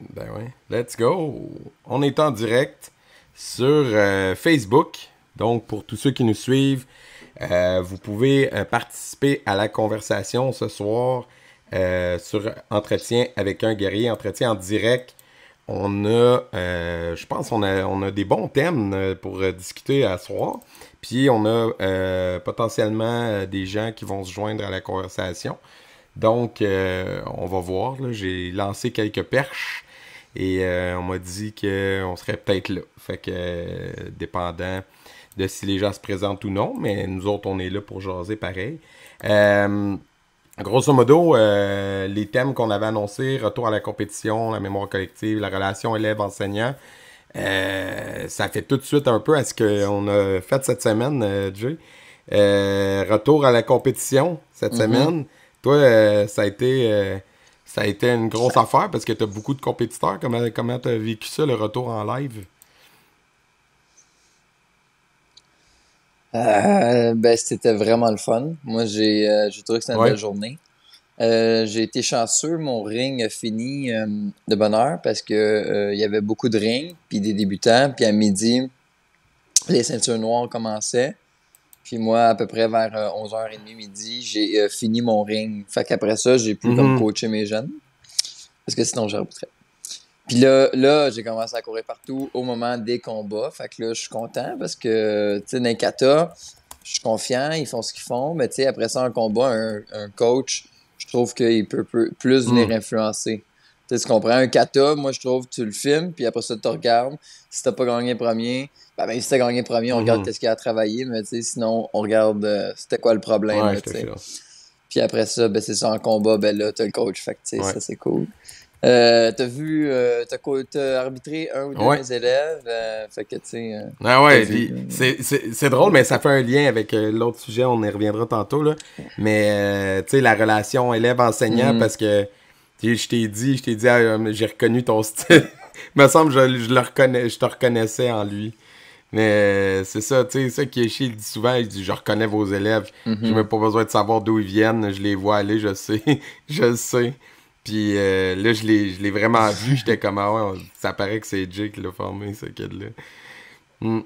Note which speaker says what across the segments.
Speaker 1: Ben ouais, let's go! On est en direct sur Facebook. Donc, pour tous ceux qui nous suivent, vous pouvez participer à la conversation ce soir sur Entretien avec un guerrier, entretien en direct. Je pense, on a des bons thèmes pour discuter à ce soir. Puis, on a potentiellement des gens qui vont se joindre à la conversation. Donc, on va voir. Là. J'ai lancé quelques perches et on m'a dit qu'on serait peut-être là. Fait que, dépendant de si les gens se présentent ou non, mais nous autres, on est là pour jaser pareil. Euh, Grosso modo, les thèmes qu'on avait annoncés, retour à la compétition, la mémoire collective, la relation élève-enseignant, ça fait tout de suite un peu à ce qu'on a fait cette semaine, Jay. Retour à la compétition cette
Speaker 2: Mhm.
Speaker 1: semaine. Toi, ça a été une grosse affaire parce que tu as beaucoup de compétiteurs. Comment tu as vécu ça, le retour en live?
Speaker 2: Ben, c'était vraiment le fun. Moi, j'ai trouvé que c'était une
Speaker 1: Ouais.
Speaker 2: belle journée. J'ai été chanceux, mon ring a fini de bonne heure parce que il y avait beaucoup de rings, puis des débutants, puis à midi, les ceintures noires commençaient. Puis moi, à peu près vers 11h30 midi, j'ai fini mon ring. Fait qu'après ça, j'ai pu comme
Speaker 1: Mhm.
Speaker 2: coacher mes jeunes parce que sinon j'arbitrais. Puis là, j'ai commencé à courir partout au moment des combats. Fait que là, je suis content parce que, tu sais, dans les katas, je suis confiant, ils font ce qu'ils font. Mais tu sais, après ça, un combat, un coach, je trouve qu'il peut plus venir
Speaker 1: Mhm.
Speaker 2: influencer. Tu sais, tu comprends? Un kata, moi, je trouve, tu le filmes, puis après ça, tu regardes. Si t'as pas gagné premier, ben, même si t'as gagné premier, on regarde
Speaker 1: Mhm.
Speaker 2: qu'est-ce qu'il y a à travailler. Mais tu sais, sinon, on regarde c'était quoi le problème,
Speaker 1: Ouais,
Speaker 2: là,
Speaker 1: je
Speaker 2: tu
Speaker 1: te
Speaker 2: sais.
Speaker 1: file.
Speaker 2: Puis après ça, ben, c'est ça, en combat, ben là, t'as le coach. Fait que, tu sais,
Speaker 1: Ouais.
Speaker 2: ça, c'est cool. T'as arbitré un ou deux de
Speaker 1: Ouais.
Speaker 2: mes élèves, fait que, tu sais,
Speaker 1: Ah
Speaker 2: t'as
Speaker 1: ouais,
Speaker 2: vu.
Speaker 1: puis c'est drôle, mais ça fait un lien avec l'autre sujet, on y reviendra tantôt, là. Mais, tu sais, la relation élève-enseignant,
Speaker 2: Mhm.
Speaker 1: parce que, tu sais, je t'ai dit, ah, j'ai reconnu ton style. Il me semble que je te reconnaissais en lui. Mais c'est ça, tu sais, ça qui est chiant, il dit souvent, il dit, je reconnais vos élèves. J'ai même
Speaker 2: Mhm.
Speaker 1: pas besoin de savoir d'où ils viennent, je les vois aller, je sais, je le sais. Puis là, je l'ai vraiment vu, j'étais comme, ah ouais, ça paraît que c'est Jay qui l'a formé, ce kid-là. Hmm.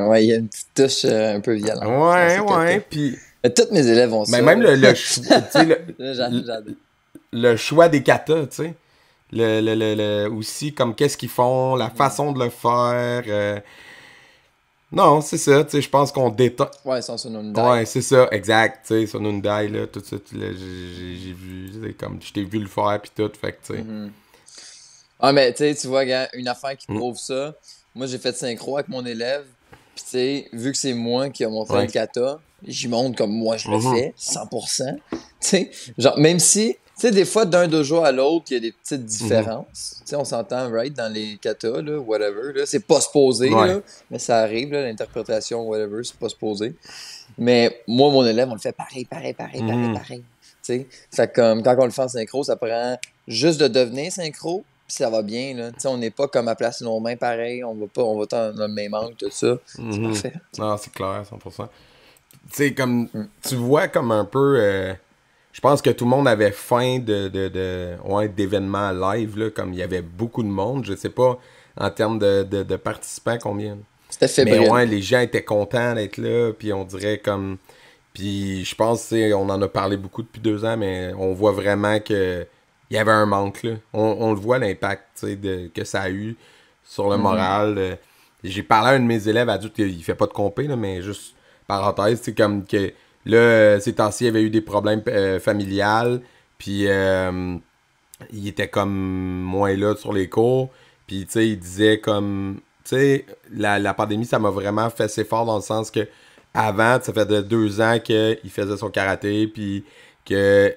Speaker 2: Ouais, il y a une petite touche un peu violente dans
Speaker 1: Ouais,
Speaker 2: ces
Speaker 1: ouais,
Speaker 2: katas.
Speaker 1: puis
Speaker 2: Mais tous mes élèves ont
Speaker 1: mais
Speaker 2: ça,
Speaker 1: même
Speaker 2: là.
Speaker 1: tu sais, le,
Speaker 2: J'adore.
Speaker 1: le choix des katas, tu sais, aussi comme qu'est-ce qu'ils font, la
Speaker 2: Mhm.
Speaker 1: façon de le faire. Non, c'est ça, tu sais, je pense qu'on détend.
Speaker 2: Ouais, ils sont sur Hyundai.
Speaker 1: Ouais, c'est ça, exact, tu sais, sur Hyundai, là, tout ça, j'ai vu, c'est comme, je t'ai vu le faire, puis tout, fait que, tu sais.
Speaker 2: Mhm. Ah, mais tu sais, tu vois, gars, une affaire qui
Speaker 1: Mm,
Speaker 2: prouve ça. Moi, j'ai fait synchro avec mon élève. Puis, tu sais, vu que c'est moi qui a montré le
Speaker 1: ouais.
Speaker 2: kata, j'y montre comme moi je le
Speaker 1: Mhm,
Speaker 2: fais, 100%. Tu sais, genre, même si, tu sais, des fois, d'un dojo à l'autre, il y a des petites
Speaker 1: mhm,
Speaker 2: différences. Tu sais, on s'entend, right, dans les katas, là, whatever, là. C'est pas supposé,
Speaker 1: ouais.
Speaker 2: là, mais ça arrive, là, l'interprétation, whatever, c'est pas supposé. Mais moi, mon élève, on le fait pareil, pareil, pareil, pareil,
Speaker 1: Mhm,
Speaker 2: pareil. Tu sais, fait que comme quand on le fait en synchro, ça prend juste de devenir synchro, puis ça va bien, là. Tu sais, on n'est pas comme à placer nos mains pareil, on va pas, on va dans le même angle, tout ça. C'est
Speaker 1: mhm.
Speaker 2: parfait.
Speaker 1: Non, c'est clair, 100%. Tu sais, comme,
Speaker 2: Mm.
Speaker 1: tu vois comme un peu, je pense que tout le monde avait faim ouais, d'événements live, là, comme il y avait beaucoup de monde, je sais pas en termes de participants combien.
Speaker 2: C'était
Speaker 1: Mais
Speaker 2: fébrile.
Speaker 1: ouais, les gens étaient contents d'être là, puis on dirait comme... Puis je pense, tu sais, on en a parlé beaucoup depuis 2 ans, mais on voit vraiment que il y avait un manque, là. On le voit l'impact, tu sais, que ça a eu sur le
Speaker 2: Mhm.
Speaker 1: moral. J'ai parlé à un de mes élèves adultes, il fait pas de compé, là, mais juste parenthèse, c'est comme que là, ces temps-ci, il y avait eu des problèmes familiales, puis il était comme moins là sur les cours, puis tu sais, il disait comme, tu sais, la pandémie, ça m'a vraiment fait assez fort dans le sens que avant, ça fait de 2 ans qu'il faisait son karaté, puis que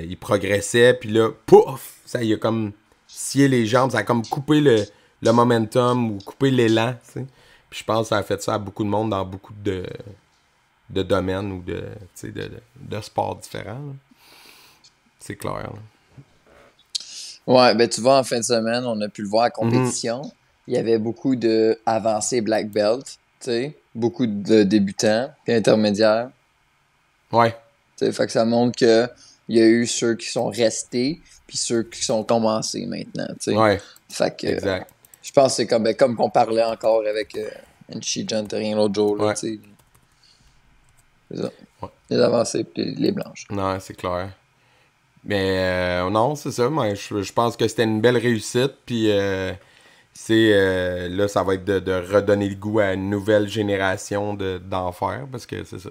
Speaker 1: il progressait, puis là, pouf, ça il a comme scié les jambes, ça a comme coupé le momentum ou coupé l'élan, tu sais. Puis je pense que ça a fait ça à beaucoup de monde dans beaucoup de domaines ou tu sais, de sports différents, là. C'est clair, là.
Speaker 2: Ouais, ben tu vois, en fin de semaine, on a pu le voir à
Speaker 1: Mhm.
Speaker 2: compétition. Il y avait beaucoup de avancés black belt, tu sais, beaucoup de débutants, puis intermédiaires.
Speaker 1: Ouais.
Speaker 2: T'sais, fait que ça montre que il y a eu ceux qui sont restés, puis ceux qui sont commencés maintenant, tu sais.
Speaker 1: Ouais,
Speaker 2: Fait que
Speaker 1: exact.
Speaker 2: je pense que c'est comme qu'on parlait encore avec Enchi John Terrien l'autre jour, là,
Speaker 1: Ouais.
Speaker 2: tu sais. C'est ça.
Speaker 1: Ouais.
Speaker 2: Les avancées puis les blanches.
Speaker 1: Non, c'est clair. Mais non, c'est ça. Moi, je pense que c'était une belle réussite. Puis là, ça va être de redonner le goût à une nouvelle génération d'en faire. Parce que c'est ça.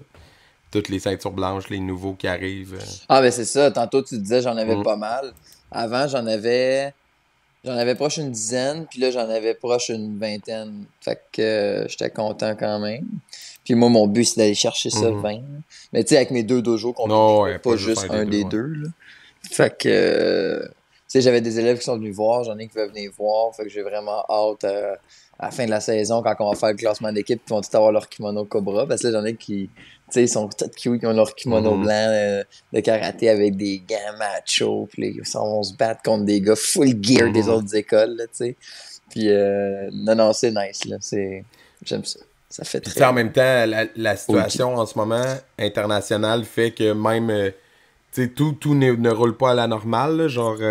Speaker 1: Toutes les ceintures blanches, les nouveaux qui arrivent.
Speaker 2: Ah, ben c'est ça. Tantôt, tu disais j'en avais
Speaker 1: Mm.
Speaker 2: pas mal. Avant, j'en avais proche une dizaine, puis là, j'en avais proche une vingtaine. Fait que j'étais content quand même. Puis moi, mon but, c'est d'aller chercher ça
Speaker 1: Mhm.
Speaker 2: 20. Mais tu sais, avec mes deux dojos combinés,
Speaker 1: Non,
Speaker 2: là,
Speaker 1: ouais,
Speaker 2: pas
Speaker 1: pas juste
Speaker 2: juste
Speaker 1: un
Speaker 2: un
Speaker 1: des deux.
Speaker 2: des
Speaker 1: Ouais.
Speaker 2: deux, là. Fait que, tu sais, j'avais des élèves qui sont venus voir, j'en ai qui veulent venir voir. Fait que j'ai vraiment hâte à la fin de la saison, quand on va faire le classement d'équipe, ils vont tous avoir leur kimono Cobra. Parce que là, j'en ai qui, tu sais, ils sont tous cute, ils ont leur kimono
Speaker 1: Mhm.
Speaker 2: blanc de karaté avec des gants macho. Puis là, ils vont se battre contre des gars full gear des
Speaker 1: Mhm.
Speaker 2: autres écoles, là, tu sais. Puis, non, c'est nice, là. J'aime ça. Ça fait
Speaker 1: Puis tu sais, en
Speaker 2: très
Speaker 1: même temps, la
Speaker 2: OG.
Speaker 1: situation en ce moment internationale fait que même, tu sais, tout ne roule pas à la normale. Là, genre, tu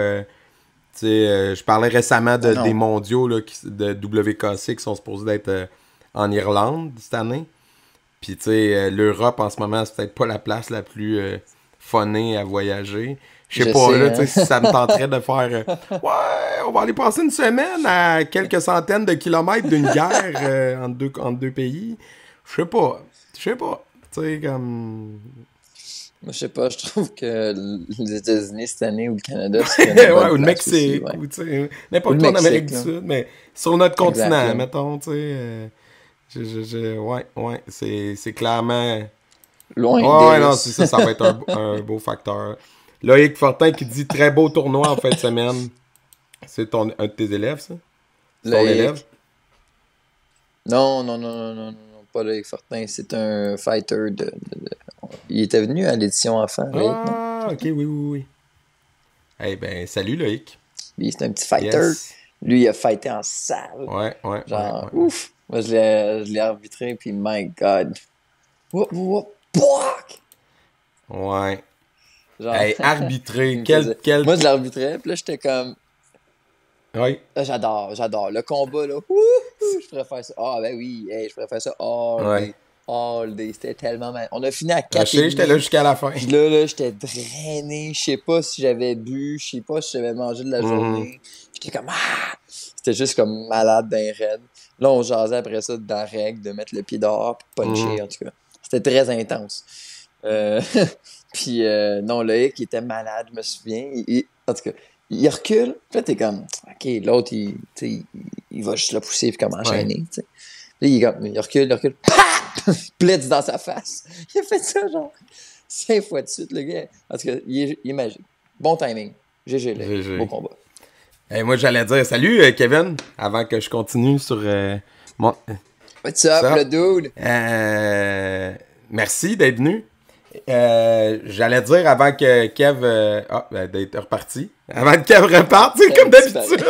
Speaker 1: sais, je parlais récemment
Speaker 2: Non,
Speaker 1: des
Speaker 2: non.
Speaker 1: mondiaux là, de WKC qui sont supposés d'être en Irlande cette année. Puis tu sais, l'Europe en ce moment, c'est peut-être pas la place la plus funnée à voyager. Je sais
Speaker 2: Je
Speaker 1: pas,
Speaker 2: sais,
Speaker 1: là, tu
Speaker 2: hein.
Speaker 1: sais, si ça me tenterait de faire ouais, on va aller passer une semaine à quelques centaines de kilomètres d'une guerre entre deux pays. Je sais pas. Je sais pas. Tu sais, comme.
Speaker 2: Moi, je sais pas, je trouve que les États-Unis cette année ou le Canada serait une
Speaker 1: Ouais,
Speaker 2: bonne
Speaker 1: ou le
Speaker 2: place aussi,
Speaker 1: Mexique,
Speaker 2: ouais.
Speaker 1: ou tu sais,
Speaker 2: Ou le
Speaker 1: n'importe où en Amérique
Speaker 2: Mexique,
Speaker 1: du
Speaker 2: là.
Speaker 1: Sud, mais sur notre
Speaker 2: Exact,
Speaker 1: continent,
Speaker 2: là.
Speaker 1: mettons, tu sais. Ouais, c'est clairement.
Speaker 2: Loin
Speaker 1: Ouais,
Speaker 2: des
Speaker 1: ouais, non, c'est
Speaker 2: Russes.
Speaker 1: ça, ça va être un beau facteur. Loïc Fortin qui dit très beau tournoi en fin de semaine. C'est un de tes élèves, ça? C'est ton élève?
Speaker 2: Loïc. Non, non, non, non, non, non, non, pas Loïc Fortin. C'est un fighter Il était venu à l'édition enfant, Loïc, non?
Speaker 1: Ah, ok, oui, oui, oui. Eh ben, salut Loïc.
Speaker 2: Lui, c'est un petit fighter.
Speaker 1: Yes.
Speaker 2: Lui, il a fighté en salle.
Speaker 1: Ouais, ouais, ouais,
Speaker 2: Genre,
Speaker 1: ouais.
Speaker 2: ouf! Moi, je l'ai arbitré, puis my God. Whoop, whoop, block!
Speaker 1: Ouais.
Speaker 2: Genre,
Speaker 1: Hey, arbitrer,
Speaker 2: il me faisait.
Speaker 1: quel.
Speaker 2: Moi, je l'arbitrais, puis là, j'étais comme.
Speaker 1: Ouais.
Speaker 2: Ah, j'adore. Le combat, là, wouhou, je préfère ça. Ah, ben oui, hey, je préfère ça all
Speaker 1: Ouais.
Speaker 2: day. All day. C'était tellement mal. On a fini à
Speaker 1: Je
Speaker 2: 4 et
Speaker 1: sais, j'étais là
Speaker 2: demi.
Speaker 1: jusqu'à la fin.
Speaker 2: Puis là, j'étais drainé. Je sais pas si j'avais bu. Je sais pas si j'avais mangé de la
Speaker 1: Mhm.
Speaker 2: journée. J'étais comme, ah! C'était juste comme malade d'un raid. Là, on jasait après ça dans la règle de mettre le pied dehors puis de puncher,
Speaker 1: Mhm.
Speaker 2: en tout cas. C'était très intense. Euh, Puis non, Loïc, il était malade, je me souviens. En tout cas, il recule. Puis là, t'es comme, OK, l'autre, tu sais, il va juste le pousser puis comme
Speaker 1: Ouais.
Speaker 2: enchaîner, tu sais. Là, il recule. PAH! Blitz dans sa face. Il a fait ça, genre, 5 fois de suite, le gars. En tout cas, il est magique. Bon timing. GG, Loïc.
Speaker 1: GG.
Speaker 2: Beau combat.
Speaker 1: Hey, moi, j'allais dire salut, Kevin, avant que je continue sur mon.
Speaker 2: What's up,
Speaker 1: Ça.
Speaker 2: le dude?
Speaker 1: Merci d'être venu. J'allais dire avant que Kev. D'être reparti. Avant que Kev reparte, c'est comme d'habitude.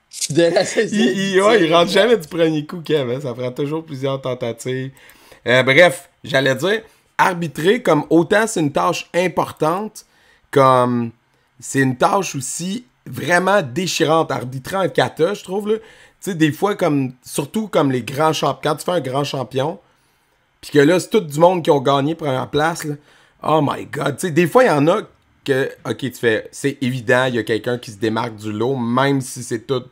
Speaker 2: Fidèle à ses
Speaker 1: Il rentre jamais du premier coup, Kev. Hein. Ça prend toujours plusieurs tentatives. Bref, j'allais dire, arbitrer, comme autant c'est une tâche importante, comme c'est une tâche aussi vraiment déchirante. Arbitrer en kata, je trouve, là. Tu sais, des fois, comme surtout comme les grands champions. Quand tu fais un grand champion, puis que là, c'est tout du monde qui ont gagné première place, là. Oh my God. Tu sais, des fois, il y en a que, ok, tu fais, c'est évident, il y a quelqu'un qui se démarque du lot, même si c'est tout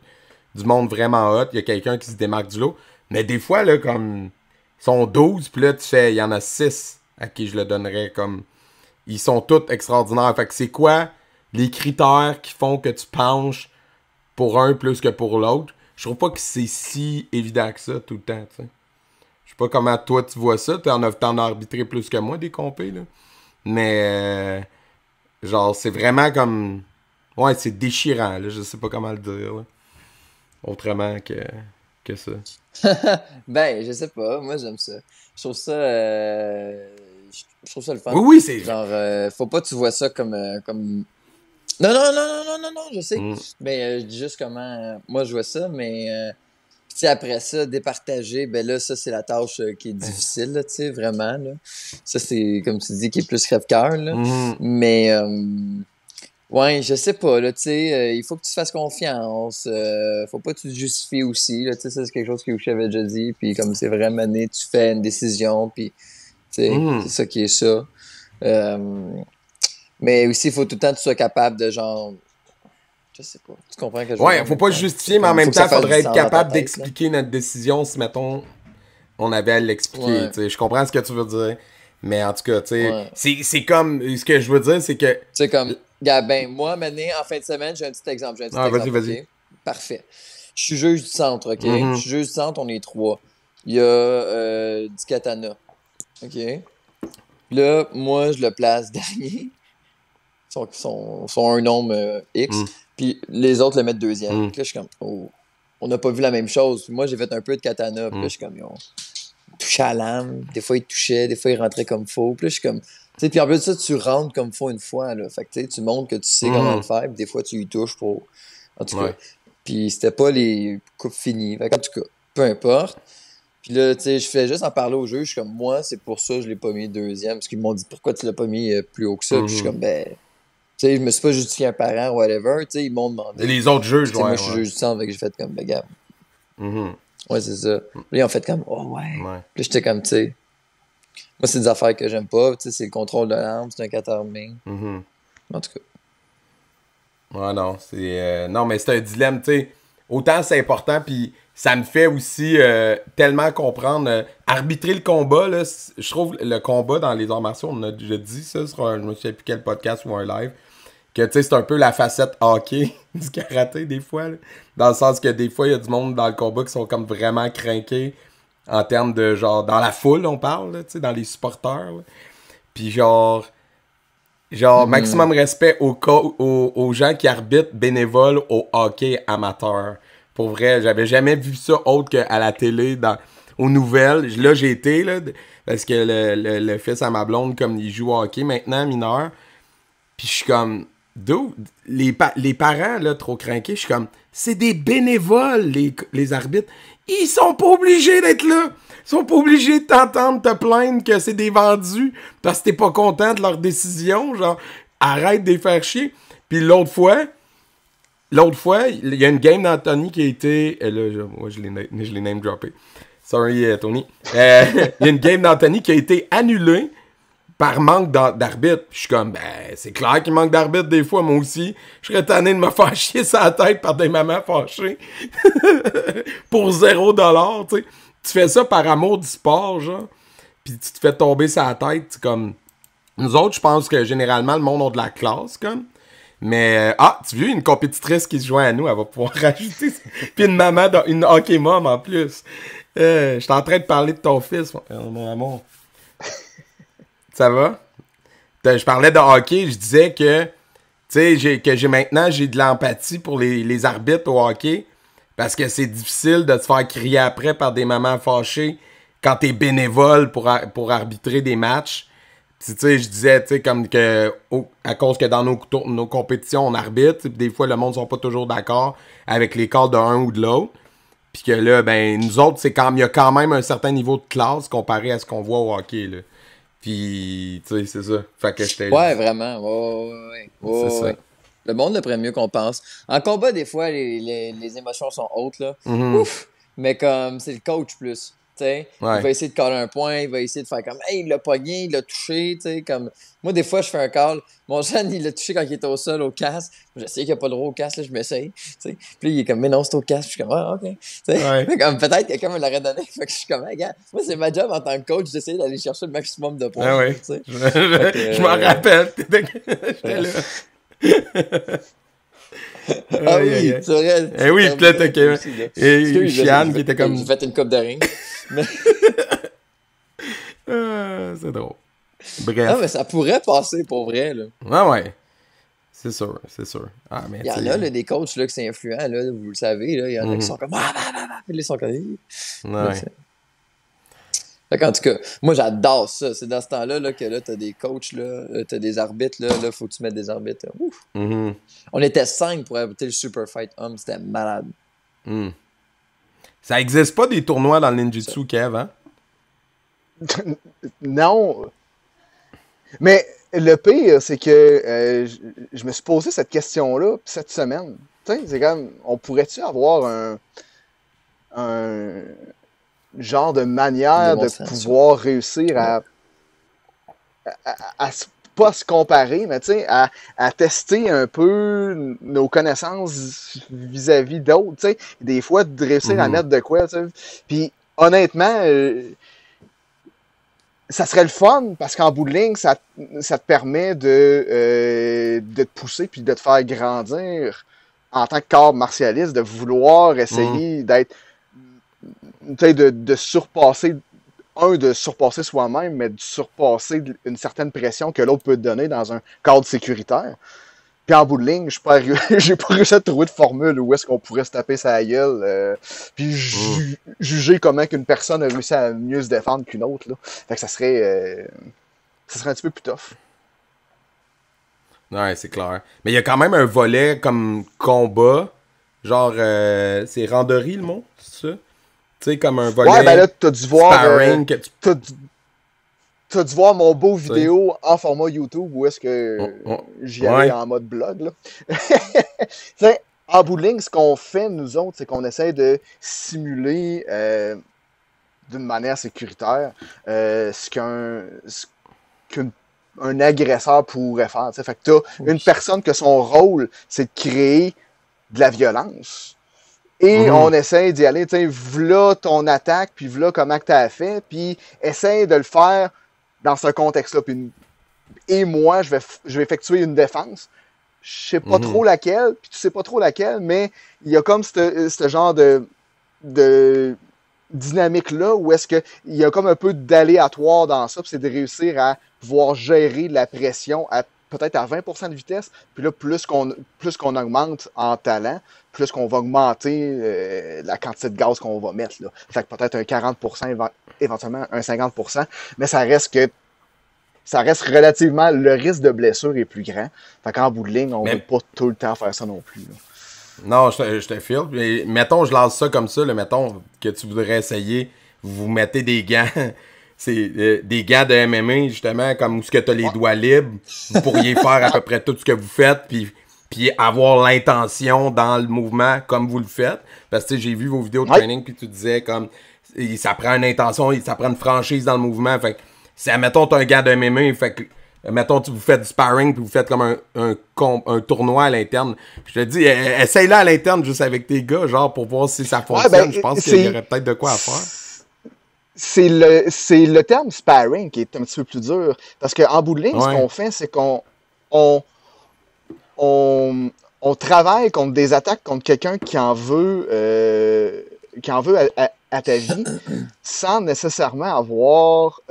Speaker 1: du monde vraiment hot, il y a quelqu'un qui se démarque du lot. Mais des fois, là, comme, ils sont 12, puis là, tu fais, il y en a 6 à qui je le donnerais, comme, ils sont tous extraordinaires. Fait que c'est quoi les critères qui font que tu penches pour un plus que pour l'autre? Je trouve pas que c'est si évident que ça tout le temps, tu sais. Je sais pas comment toi tu vois ça. T'en as arbitré plus que moi des compés, là. Mais, genre, c'est vraiment comme. Ouais, c'est déchirant, là. Je sais pas comment le dire, là. Autrement que ça.
Speaker 2: Ben, je sais pas. Moi, j'aime ça. Je trouve ça, je trouve ça le fun.
Speaker 1: Oui, oui, c'est.
Speaker 2: Genre, faut pas que tu vois ça comme. Non, non, non, non, non, non, non, je sais.
Speaker 1: Mm.
Speaker 2: Mais je dis juste comment moi je vois ça, mais tu sais, après ça, départager, ben là, ça, c'est la tâche qui est difficile, là, tu sais, vraiment, là. Ça, c'est, comme tu dis, qui est plus crève-cœur, là.
Speaker 1: Mhm.
Speaker 2: Mais Ouais, je sais pas, là, tu sais, il faut que tu te fasses confiance, faut pas que tu te justifies aussi, là, tu sais, ça, c'est quelque chose que je t'avais déjà dit, puis comme c'est vraiment né, tu fais une décision, puis, tu sais, c'est
Speaker 1: Mhm.
Speaker 2: ça qui est ça. Euh, mais aussi, il faut tout le temps que tu sois capable de, genre, je sais pas, tu comprends ce que je veux dire
Speaker 1: Ouais,
Speaker 2: en
Speaker 1: faut
Speaker 2: même
Speaker 1: pas se
Speaker 2: temps? C'est
Speaker 1: justifier, mais en
Speaker 2: comme, il faut
Speaker 1: même
Speaker 2: que ça
Speaker 1: temps,
Speaker 2: fasse du
Speaker 1: faudrait être
Speaker 2: sens dans ta
Speaker 1: capable
Speaker 2: tête, là.
Speaker 1: d'expliquer notre décision si, mettons, on avait à l'expliquer.
Speaker 2: Ouais,
Speaker 1: Tu sais, je comprends ce que tu veux dire. Mais en tout cas, tu sais,
Speaker 2: ouais.
Speaker 1: c'est comme. Ce que je veux dire, c'est que.
Speaker 2: Tu sais, comme, Gabin, moi, maintenant, en fin de semaine, j'ai un petit exemple,
Speaker 1: Ah, vas-y,
Speaker 2: OK?
Speaker 1: vas-y.
Speaker 2: Parfait. Je suis juge du centre, OK? Je
Speaker 1: Mhm.
Speaker 2: suis juge du centre, on est trois. Il y a du katana, OK? Là, moi, je le place dernier. Sont un nombre X.
Speaker 1: Mhm.
Speaker 2: Puis les autres le mettent deuxième.
Speaker 1: Mhm.
Speaker 2: Puis là, je suis comme, oh, on n'a pas vu la même chose. Moi, j'ai fait un peu de katana. Puis là,
Speaker 1: Mhm.
Speaker 2: je suis comme, il touchait à l'âme. Des fois, il touchait. Des fois, il rentrait comme faux. Puis là, je suis comme, tu sais, puis en plus de ça, tu rentres comme faux une fois, là. Fait que, tu sais, tu montres que tu sais comment le
Speaker 1: Mhm.
Speaker 2: faire. Puis des fois, tu y touches pour. En tout cas.
Speaker 1: Ouais.
Speaker 2: Puis c'était pas les coupes finies. Fait que, en tout cas, peu importe. Puis là, tu sais, je fais juste en parler au juge. Je suis comme, moi, c'est pour ça que je l'ai pas mis deuxième. Parce qu'ils m'ont dit, pourquoi tu l'as pas mis plus haut que ça? Puis je suis
Speaker 1: Mhm.
Speaker 2: comme, ben, tu sais, je me suis pas justifié un parent, whatever. Tu sais, ils m'ont demandé.
Speaker 1: Les autres
Speaker 2: Puis,
Speaker 1: juges,
Speaker 2: tu sais, moi,
Speaker 1: ouais,
Speaker 2: je suis
Speaker 1: ouais.
Speaker 2: juge du centre. Fait que j'ai fait comme, ben, gars,
Speaker 1: Mhm.
Speaker 2: ouais, c'est ça. Puis là, ils ont fait comme, oh, ouais.
Speaker 1: Ouais.
Speaker 2: Puis là, j'étais comme, tu sais, moi, c'est des affaires que j'aime pas. Tu sais, c'est le contrôle de l'arme, c'est un 14 main.
Speaker 1: Mhm.
Speaker 2: En tout cas.
Speaker 1: Ouais, non, c'est. Non, mais c'est un dilemme, tu sais. Autant c'est important, puis ça me fait aussi tellement comprendre. Arbitrer le combat, là, je trouve le combat dans les arts martiaux, on a déjà dit ça sur un, je me souviens plus quel podcast ou un live, que tu sais, c'est un peu la facette hockey du karaté, des fois, là. Dans le sens que des fois, il y a du monde dans le combat qui sont comme vraiment craqués en termes de genre. Dans la foule, on parle, là, tu sais, dans les supporters, là. Puis genre. Genre,
Speaker 2: Mhm.
Speaker 1: maximum respect aux gens qui arbitrent bénévoles au hockey amateur. Pour vrai, j'avais jamais vu ça autre qu'à la télé, aux nouvelles. Là, j'ai été, là, parce que le fils à ma blonde, comme il joue au hockey maintenant, mineur. Puis je suis comme, dude, les parents, là, trop craqués, je suis comme, c'est des bénévoles, les arbitres. Ils sont pas obligés d'être là. Ils sont pas obligés de t'entendre te plaindre que c'est des vendus parce que t'es pas content de leur décision. Genre, arrête de les faire chier. Puis l'autre fois, il y a une game d'Anthony qui a été. Là, moi, je l'ai name droppé. Sorry, Tony. Il y a une game d'Anthony qui a été annulée par manque d'arbitre. Puis je suis comme, ben, c'est clair qu'il manque d'arbitre des fois, moi aussi. Je serais tanné de me faire chier sa tête par des mamans fâchées. Pour 0$, tu sais. Tu fais ça par amour du sport, genre. Puis tu te fais tomber sa tête, tu comme. Nous autres, je pense que généralement, le monde a de la classe, comme. Mais, tu vois, une compétitrice qui se joint à nous, elle va pouvoir rajouter. Puis une maman, une hockey mom en plus. Je suis en train de parler de ton fils, mon amour. Ça va? Je parlais de hockey, je disais que, tu sais, maintenant, j'ai de l'empathie pour les arbitres au hockey, parce que c'est difficile de te faire crier après par des mamans fâchées quand t'es bénévole pour arbitrer des matchs. Puis, tu sais, je disais, tu sais, comme que, à cause que dans nos compétitions, on arbitre, puis des fois, le monde sont pas toujours d'accord avec les calls de un ou de l'autre. Puis que là, ben, nous autres, il y a quand même un certain niveau de classe comparé à ce qu'on voit au hockey, là. Puis, tu sais, c'est ça. Fait que j'étais.
Speaker 2: Ouais, vraiment. Ouais, ouais, ouais.
Speaker 1: C'est
Speaker 2: Ouais,
Speaker 1: ça.
Speaker 2: ouais. Le monde le prend mieux qu'on pense. En combat, des fois, les émotions sont hautes, là.
Speaker 1: Mhm.
Speaker 2: Ouf! Mais comme c'est le coach plus. Tu sais, il
Speaker 1: Ouais.
Speaker 2: va essayer de caler un point, il va essayer de faire comme hey, il l'a pogné, il l'a touché, tu sais, comme moi des fois je fais un call, mon jeune il l'a touché quand il était au sol au casque, je sais qu'il n'y a pas le droit au casque, là, je m'essaye, tu sais. Puis là, il est comme mais non, c'est au casque, je suis comme ah OK. Tu sais,
Speaker 1: Ouais.
Speaker 2: mais comme peut-être quelqu'un me l'aurait donné, fait que je suis comme hey, gars, moi c'est ma job en tant que coach d'essayer d'aller chercher le maximum de points,
Speaker 1: Ah
Speaker 2: là,
Speaker 1: ouais.
Speaker 2: tu sais.
Speaker 1: Je,
Speaker 2: Fait que
Speaker 1: je m'en rappelle. J'étais
Speaker 2: euh,
Speaker 1: là.
Speaker 2: ah
Speaker 1: Aïe, aïe,
Speaker 2: oui,
Speaker 1: aïe.
Speaker 2: c'est vrai,
Speaker 1: Eh
Speaker 2: tu
Speaker 1: oui,
Speaker 2: t'en
Speaker 1: pis là,
Speaker 2: voulais
Speaker 1: t'as
Speaker 2: un peu
Speaker 1: que.
Speaker 2: aussi, là.
Speaker 1: Et
Speaker 2: Excuse, là,
Speaker 1: Chiane qui était
Speaker 2: j'ai
Speaker 1: comme.
Speaker 2: fait une coupe de ring. Mais
Speaker 1: C'est drôle.
Speaker 2: non, mais
Speaker 1: Bref.
Speaker 2: ça pourrait passer pour vrai, là.
Speaker 1: Ouais, ouais. C'est sûr, c'est sûr. Ah, mais
Speaker 2: Il y
Speaker 1: tu
Speaker 2: en a,
Speaker 1: sais.
Speaker 2: là, des coachs, là, que c'est influent, là, vous le savez, là. Il y en a qui
Speaker 1: Mhm.
Speaker 2: sont comme, puis là, ils sont comme, Hi. Là,
Speaker 1: Ouais.
Speaker 2: fait qu'en tout cas, moi, j'adore ça. C'est dans ce temps-là, là, que là, t'as des coachs, là, t'as des arbitres, là, faut que tu mettes des arbitres, là. Ouf.
Speaker 1: Mhm.
Speaker 2: On était 5 pour arbitrer le Super Fight Homme, c'était malade.
Speaker 1: Mhm. Ça existe pas des tournois dans le
Speaker 2: Ça.
Speaker 1: ninjutsu, Kev, hein?
Speaker 3: Non. Mais le pire, c'est que je me suis posé cette question-là cette semaine. Tu sais, c'est comme, on pourrait-tu avoir un genre de
Speaker 2: Une
Speaker 3: manière de
Speaker 2: démonstration.
Speaker 3: pouvoir réussir
Speaker 2: Ouais.
Speaker 3: pas se comparer, mais tu sais, à tester un peu nos connaissances vis-à-vis d'autres, tu sais, des fois de réussir à
Speaker 1: Mhm.
Speaker 3: mettre de quoi, tu sais. Puis honnêtement, ça serait le fun parce qu'en bout de ligne, ça te permet de te pousser puis de te faire grandir en tant que corps martialiste, de vouloir
Speaker 1: Mhm.
Speaker 3: essayer d'être, tu sais, de surpasser de surpasser soi-même, mais de surpasser une certaine pression que l'autre peut te donner dans un cadre sécuritaire. Puis en bout de ligne, j'ai pas réussi à trouver de formule où est-ce qu'on pourrait se taper sa gueule, puis
Speaker 1: Mhm.
Speaker 3: juger comment qu'une personne a réussi à mieux se défendre qu'une autre. Là. Fait que ça serait un petit peu plus tough.
Speaker 1: Ouais, c'est clair. Mais il y a quand même un volet comme combat. Genre, c'est randerie le mot, c'est ça? Tu sais, comme un
Speaker 3: Ouais, ben là,
Speaker 1: volet
Speaker 3: t'as dû voir,
Speaker 1: sparring que tu
Speaker 3: t'as dû, t'as dû voir mon beau
Speaker 1: sais.
Speaker 3: vidéo en format YouTube où est-ce
Speaker 1: Oh,
Speaker 3: que
Speaker 1: oh.
Speaker 3: j'y allais
Speaker 1: Ouais.
Speaker 3: en mode blog. Là. T'sais, en bout de ligne, ce qu'on fait, nous autres, c'est qu'on essaie de simuler d'une manière sécuritaire ce qu'un un agresseur pourrait faire. T'sais. Fait que t'as une
Speaker 2: Oui.
Speaker 3: personne que son rôle, c'est de créer de la violence. Et on
Speaker 1: Mhm.
Speaker 3: essaie d'y aller, tu sais, v'là ton attaque, puis v'là comment que t'as fait, puis essaie de le faire dans ce contexte-là. Et moi, je vais effectuer une défense. Je sais pas
Speaker 1: Mhm.
Speaker 3: trop laquelle, puis tu sais pas trop laquelle, mais il y a comme ce genre de dynamique-là où est-ce qu'il y a comme un peu d'aléatoire dans ça, puis c'est de réussir à pouvoir gérer la pression à peut-être à 20% de vitesse, puis là, plus qu'on augmente en talent, plus qu'on va augmenter la quantité de gaz qu'on va mettre. Là. Fait que peut-être un 40%, éventuellement un 50%, mais ça reste relativement, le risque de blessure est plus grand. Fait qu'en bout de ligne, on veut
Speaker 1: Mais
Speaker 3: pas tout le temps faire ça non plus. Là.
Speaker 1: non, je te file. Mais mettons, je lance ça comme ça, là, mettons que tu voudrais essayer, vous mettez des gants. C'est des gants de MMA, justement, comme où ce que tu as les
Speaker 3: Ouais.
Speaker 1: doigts libres. Vous pourriez faire à peu près tout ce que vous faites, puis avoir l'intention dans le mouvement comme vous le faites. Parce que tu sais, j'ai vu vos vidéos de
Speaker 3: Ouais.
Speaker 1: training, puis tu disais comme ça prend une intention, ça prend une franchise dans le mouvement. Fait que si, admettons, t'as un gars de MMA, fait que mettons, vous faites du sparring, puis vous faites comme un tournoi à l'interne. Puis je te dis, essaye-le à l'interne juste avec tes gars, genre, pour voir si ça
Speaker 3: Ouais, ben,
Speaker 1: fonctionne. Je pense qu'il y aurait peut-être de quoi à faire.
Speaker 3: c'est le terme sparring qui est un petit peu plus dur. Parce qu'en bout de ligne, ce
Speaker 1: Ouais.
Speaker 3: qu'on fait, c'est on, on, on travaille contre des attaques contre quelqu'un qui en veut à ta vie sans nécessairement avoir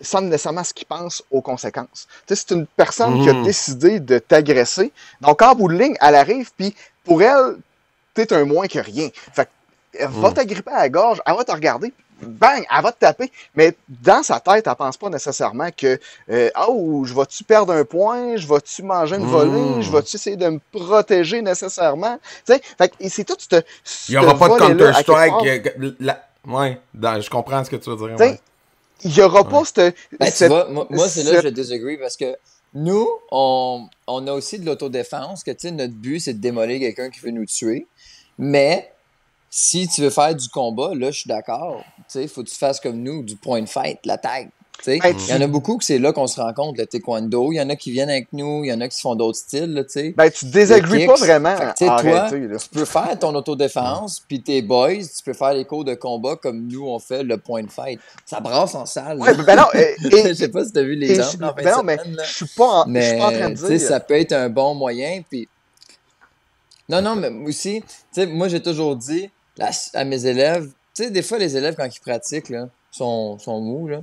Speaker 3: sans nécessairement ce qu'il pense aux conséquences. Tu sais, c'est une personne qui a
Speaker 1: Mhm.
Speaker 3: décidé de t'agresser. Donc, en bout de ligne, elle arrive, puis pour elle, t'es un moins que rien. Fait elle va
Speaker 1: Mhm.
Speaker 3: t'agripper à la gorge, elle va te regarder, bang, elle va te taper. Mais dans sa tête, elle pense pas nécessairement que oh, je vais-tu perdre un point, je vais-tu manger une volée, je
Speaker 1: Mhm.
Speaker 3: vais-tu essayer de me protéger nécessairement. Tu sais, fait et c'est tout
Speaker 1: Il n'y
Speaker 3: ce
Speaker 1: aura pas de
Speaker 3: volet-là à quelque
Speaker 1: Counter-Strike.
Speaker 3: part.
Speaker 1: Ouais, je comprends ce que tu veux dire,
Speaker 3: Tu
Speaker 1: ouais.
Speaker 3: sais, il y aura pas
Speaker 1: Ouais.
Speaker 2: Ben, tu vois, moi c'est là que je
Speaker 3: cette
Speaker 2: disagree parce que nous, on a aussi de l'autodéfense, que tu sais, notre but, c'est de démolir quelqu'un qui veut nous tuer. Mais si tu veux faire du combat, là, je suis d'accord. Tu sais, il faut que tu fasses comme nous, du point de fight, la tag. Tu sais,
Speaker 3: ben,
Speaker 2: il y en a beaucoup que c'est là qu'on se rencontre, le taekwondo. Il y en a qui viennent avec nous, il y en a qui se font d'autres styles, là, tu sais.
Speaker 3: tu
Speaker 2: Le
Speaker 3: désagrées pas
Speaker 2: kicks. Fait que,
Speaker 3: vraiment
Speaker 2: tu sais,
Speaker 3: en
Speaker 2: toi,
Speaker 3: réalité, là.
Speaker 2: tu peux faire ton autodéfense, puis tes boys, tu peux faire les cours de combat comme nous, on fait le point de fight. Ça brasse en salle,
Speaker 3: Ouais,
Speaker 2: là.
Speaker 3: ben non,
Speaker 2: Je sais pas si t'as vu l'exemple en fin de
Speaker 3: ben non, mais
Speaker 2: semaine, là.
Speaker 3: je suis pas en train de
Speaker 2: Mais, tu sais,
Speaker 3: dire.
Speaker 2: ça peut être un bon moyen, puis... Non, non, mais aussi, tu sais, moi, j'ai toujours dit à mes élèves, tu sais, des fois, les élèves, quand ils pratiquent, là, sont mous, là.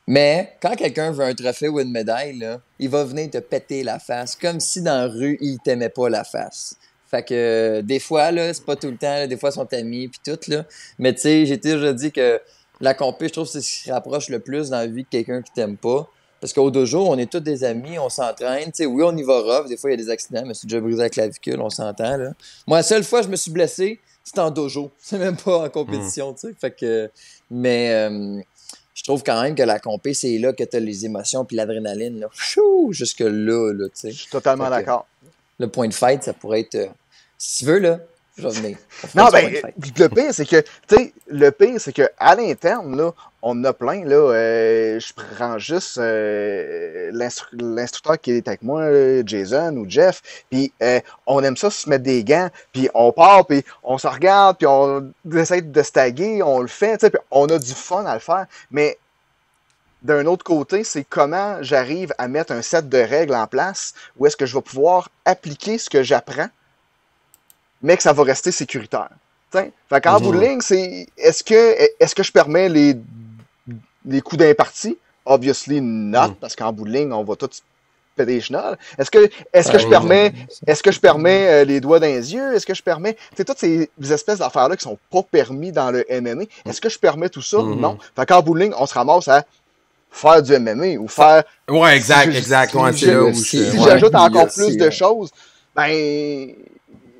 Speaker 2: Mais quand quelqu'un veut un trophée ou une médaille, là, il va venir te péter la face, comme si dans la rue, il t'aimait pas la face. Fait que des fois, là, c'est pas tout le temps, là, des fois, ils sont amis, puis tout, là. Mais tu sais, j'ai déjà dit que la compé, je trouve que c'est ce qui se rapproche le plus dans la vie de quelqu'un qui t'aime pas. Parce qu'au dojo, on est tous des amis, on s'entraîne. Tu sais, oui, on y va rough. Des fois, il y a des accidents. Je me suis déjà brisé la clavicule, on s'entend, là. Moi, la seule fois que je me suis blessé, c'était en dojo. C'est même pas en
Speaker 1: Mhm.
Speaker 2: compétition, tu sais. Fait que... Mais... je trouve quand même que la compé, c'est là que tu as les émotions puis l'adrénaline. Là. Chou, jusque là, tu sais.
Speaker 3: Je suis totalement d'accord.
Speaker 2: Le point de fight, ça pourrait être... si tu veux, là, je vais venir.
Speaker 3: Non, ben, le pire, c'est que, à l'interne, là, on a plein, là, je prends juste l'instructeur qui est avec moi, Jason ou Jeff, puis on aime ça se mettre des gants, puis on part, puis on se regarde, puis on essaie de se taguer, on le fait, tu sais, puis on a du fun à le faire, mais d'un autre côté, c'est comment j'arrive à mettre un set de règles en place où est-ce que je vais pouvoir appliquer ce que j'apprends, mais que ça va rester sécuritaire. T'sais? Fait qu'en bout de ligne, c'est est-ce que je permets les coups d'impartie? Obviously not, parce qu'en bout de ligne, on va tous péter les chenolles. Est-ce que je permets les doigts dans les yeux? Est-ce que je permets toutes ces espèces d'affaires-là qui sont pas permis dans le MMA? Est-ce que je permets tout ça? Non. Fait qu'en bout de ligne, on se ramasse à faire du MMA ou faire...
Speaker 1: Ouais, exact. Ouais, c'est là où
Speaker 3: si j'ajoute encore plus de choses, ben...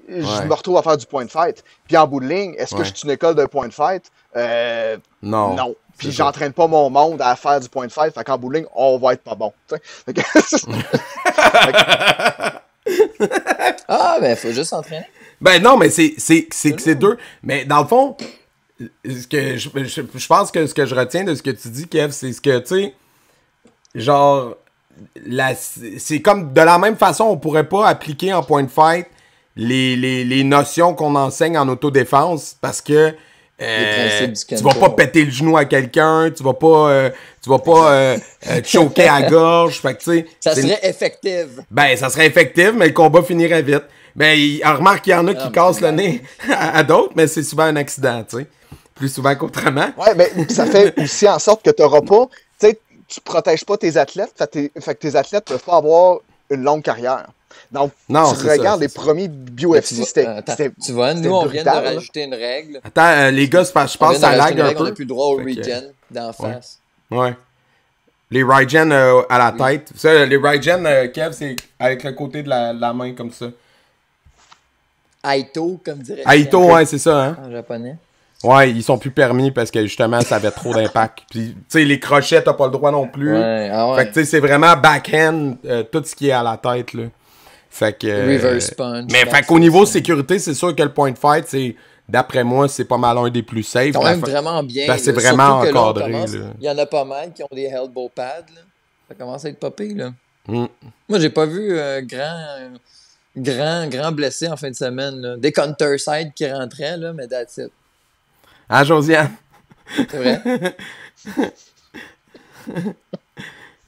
Speaker 3: je me retrouve à faire du point de fight. Puis en bout de ligne, est-ce que je suis une école de point de fight?
Speaker 1: Non.
Speaker 3: Non. Puis j'entraîne pas mon monde à faire du point de fight. Fait qu'en bout de ligne, on va être pas bon.
Speaker 2: Ah, ben, faut juste s'entraîner.
Speaker 1: Ben non, mais c'est deux. Mais dans le fond, je pense que ce que je retiens de ce que tu dis, Kev, c'est ce que, tu sais, genre, c'est comme de la même façon, on pourrait pas appliquer en point de fight les notions qu'on enseigne en autodéfense parce que tu vas pas péter le genou à quelqu'un, tu vas pas te choquer à la gorge, fait que tu sais
Speaker 2: ça serait effectif.
Speaker 1: Ben ça serait effectif, mais le combat finirait vite. Ben remarque qu'il y en a qui cassent le nez à d'autres, mais c'est souvent un accident, tu sais, plus souvent qu'autrement.
Speaker 3: Ouais, mais ça fait aussi en sorte que t'auras pas, tu sais, tu protèges pas tes athlètes, fait que tes athlètes peuvent pas avoir une longue carrière. Donc, non, tu regardes les premiers BOFC, c'était
Speaker 2: tu vois, nous, on vient de rajouter une règle.
Speaker 1: Attends, les gars, je pense que ça lag un peu.
Speaker 2: On n'a plus le droit au regen d'en face.
Speaker 1: Ouais. Les regen à la tête. Ça, les regen, Kev, c'est avec le côté de la main comme ça.
Speaker 2: Aito, comme dirait.
Speaker 1: Aito, ouais, c'est ça, hein.
Speaker 2: En japonais.
Speaker 1: Ouais, ils sont plus permis parce que justement, ça avait trop d'impact. Puis, tu sais, les crochets, t'as pas le droit non plus.
Speaker 2: Ouais.
Speaker 1: Fait que, tu sais, c'est vraiment backhand, tout ce qui est à la tête, là. Fait que.
Speaker 2: Reverse punch.
Speaker 1: Mais fait qu'au niveau sécurité, c'est sûr que le point fight, c'est. D'après moi, c'est pas mal un des plus safe.
Speaker 2: Quand même vraiment bien.
Speaker 1: Ben, c'est vraiment encadré.
Speaker 2: Il y en a pas mal qui ont des elbow pads. Là. Ça commence à être popé, là. Moi, j'ai pas vu grand blessé en fin de semaine. Là. Des counter-side qui rentraient, là, mais that's it.
Speaker 1: Ah, Josiane?
Speaker 2: C'est vrai?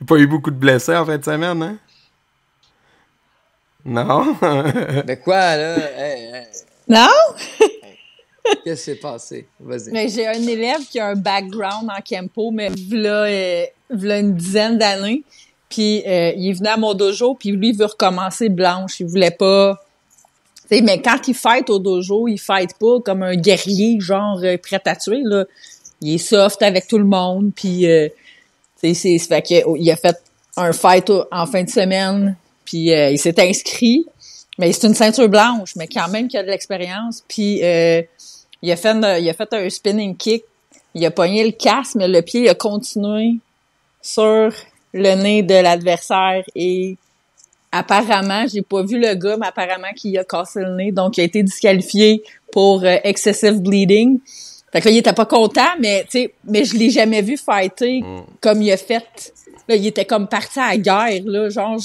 Speaker 1: Pas eu beaucoup de blessés en fin de semaine, hein? Non?
Speaker 2: Mais quoi, là?
Speaker 4: Non?
Speaker 2: Qu'est-ce qui s'est passé? Vas-y.
Speaker 4: Mais j'ai un élève qui a un background en Kempo, mais v'là une dizaine d'années. Puis il est venu à mon dojo, puis lui, il veut recommencer blanche. Il voulait pas... T'sais, mais quand il fight au dojo, il fight pas comme un guerrier, genre prêt à tuer, là. Il est soft avec tout le monde, puis... ça fait qu'il a fait un fight en fin de semaine, puis il s'est inscrit. Mais c'est une ceinture blanche, mais quand même qu'il a de l'expérience. Puis il a fait un spinning kick. Il a pogné le casque, mais le pied il a continué sur le nez de l'adversaire. Et apparemment, j'ai pas vu le gars, mais apparemment qu'il a cassé le nez. Donc, il a été disqualifié pour excessive bleeding. Fait que là, il était pas content, mais je l'ai jamais vu fighter comme il a fait. Là, il était comme parti à la guerre, là, genre...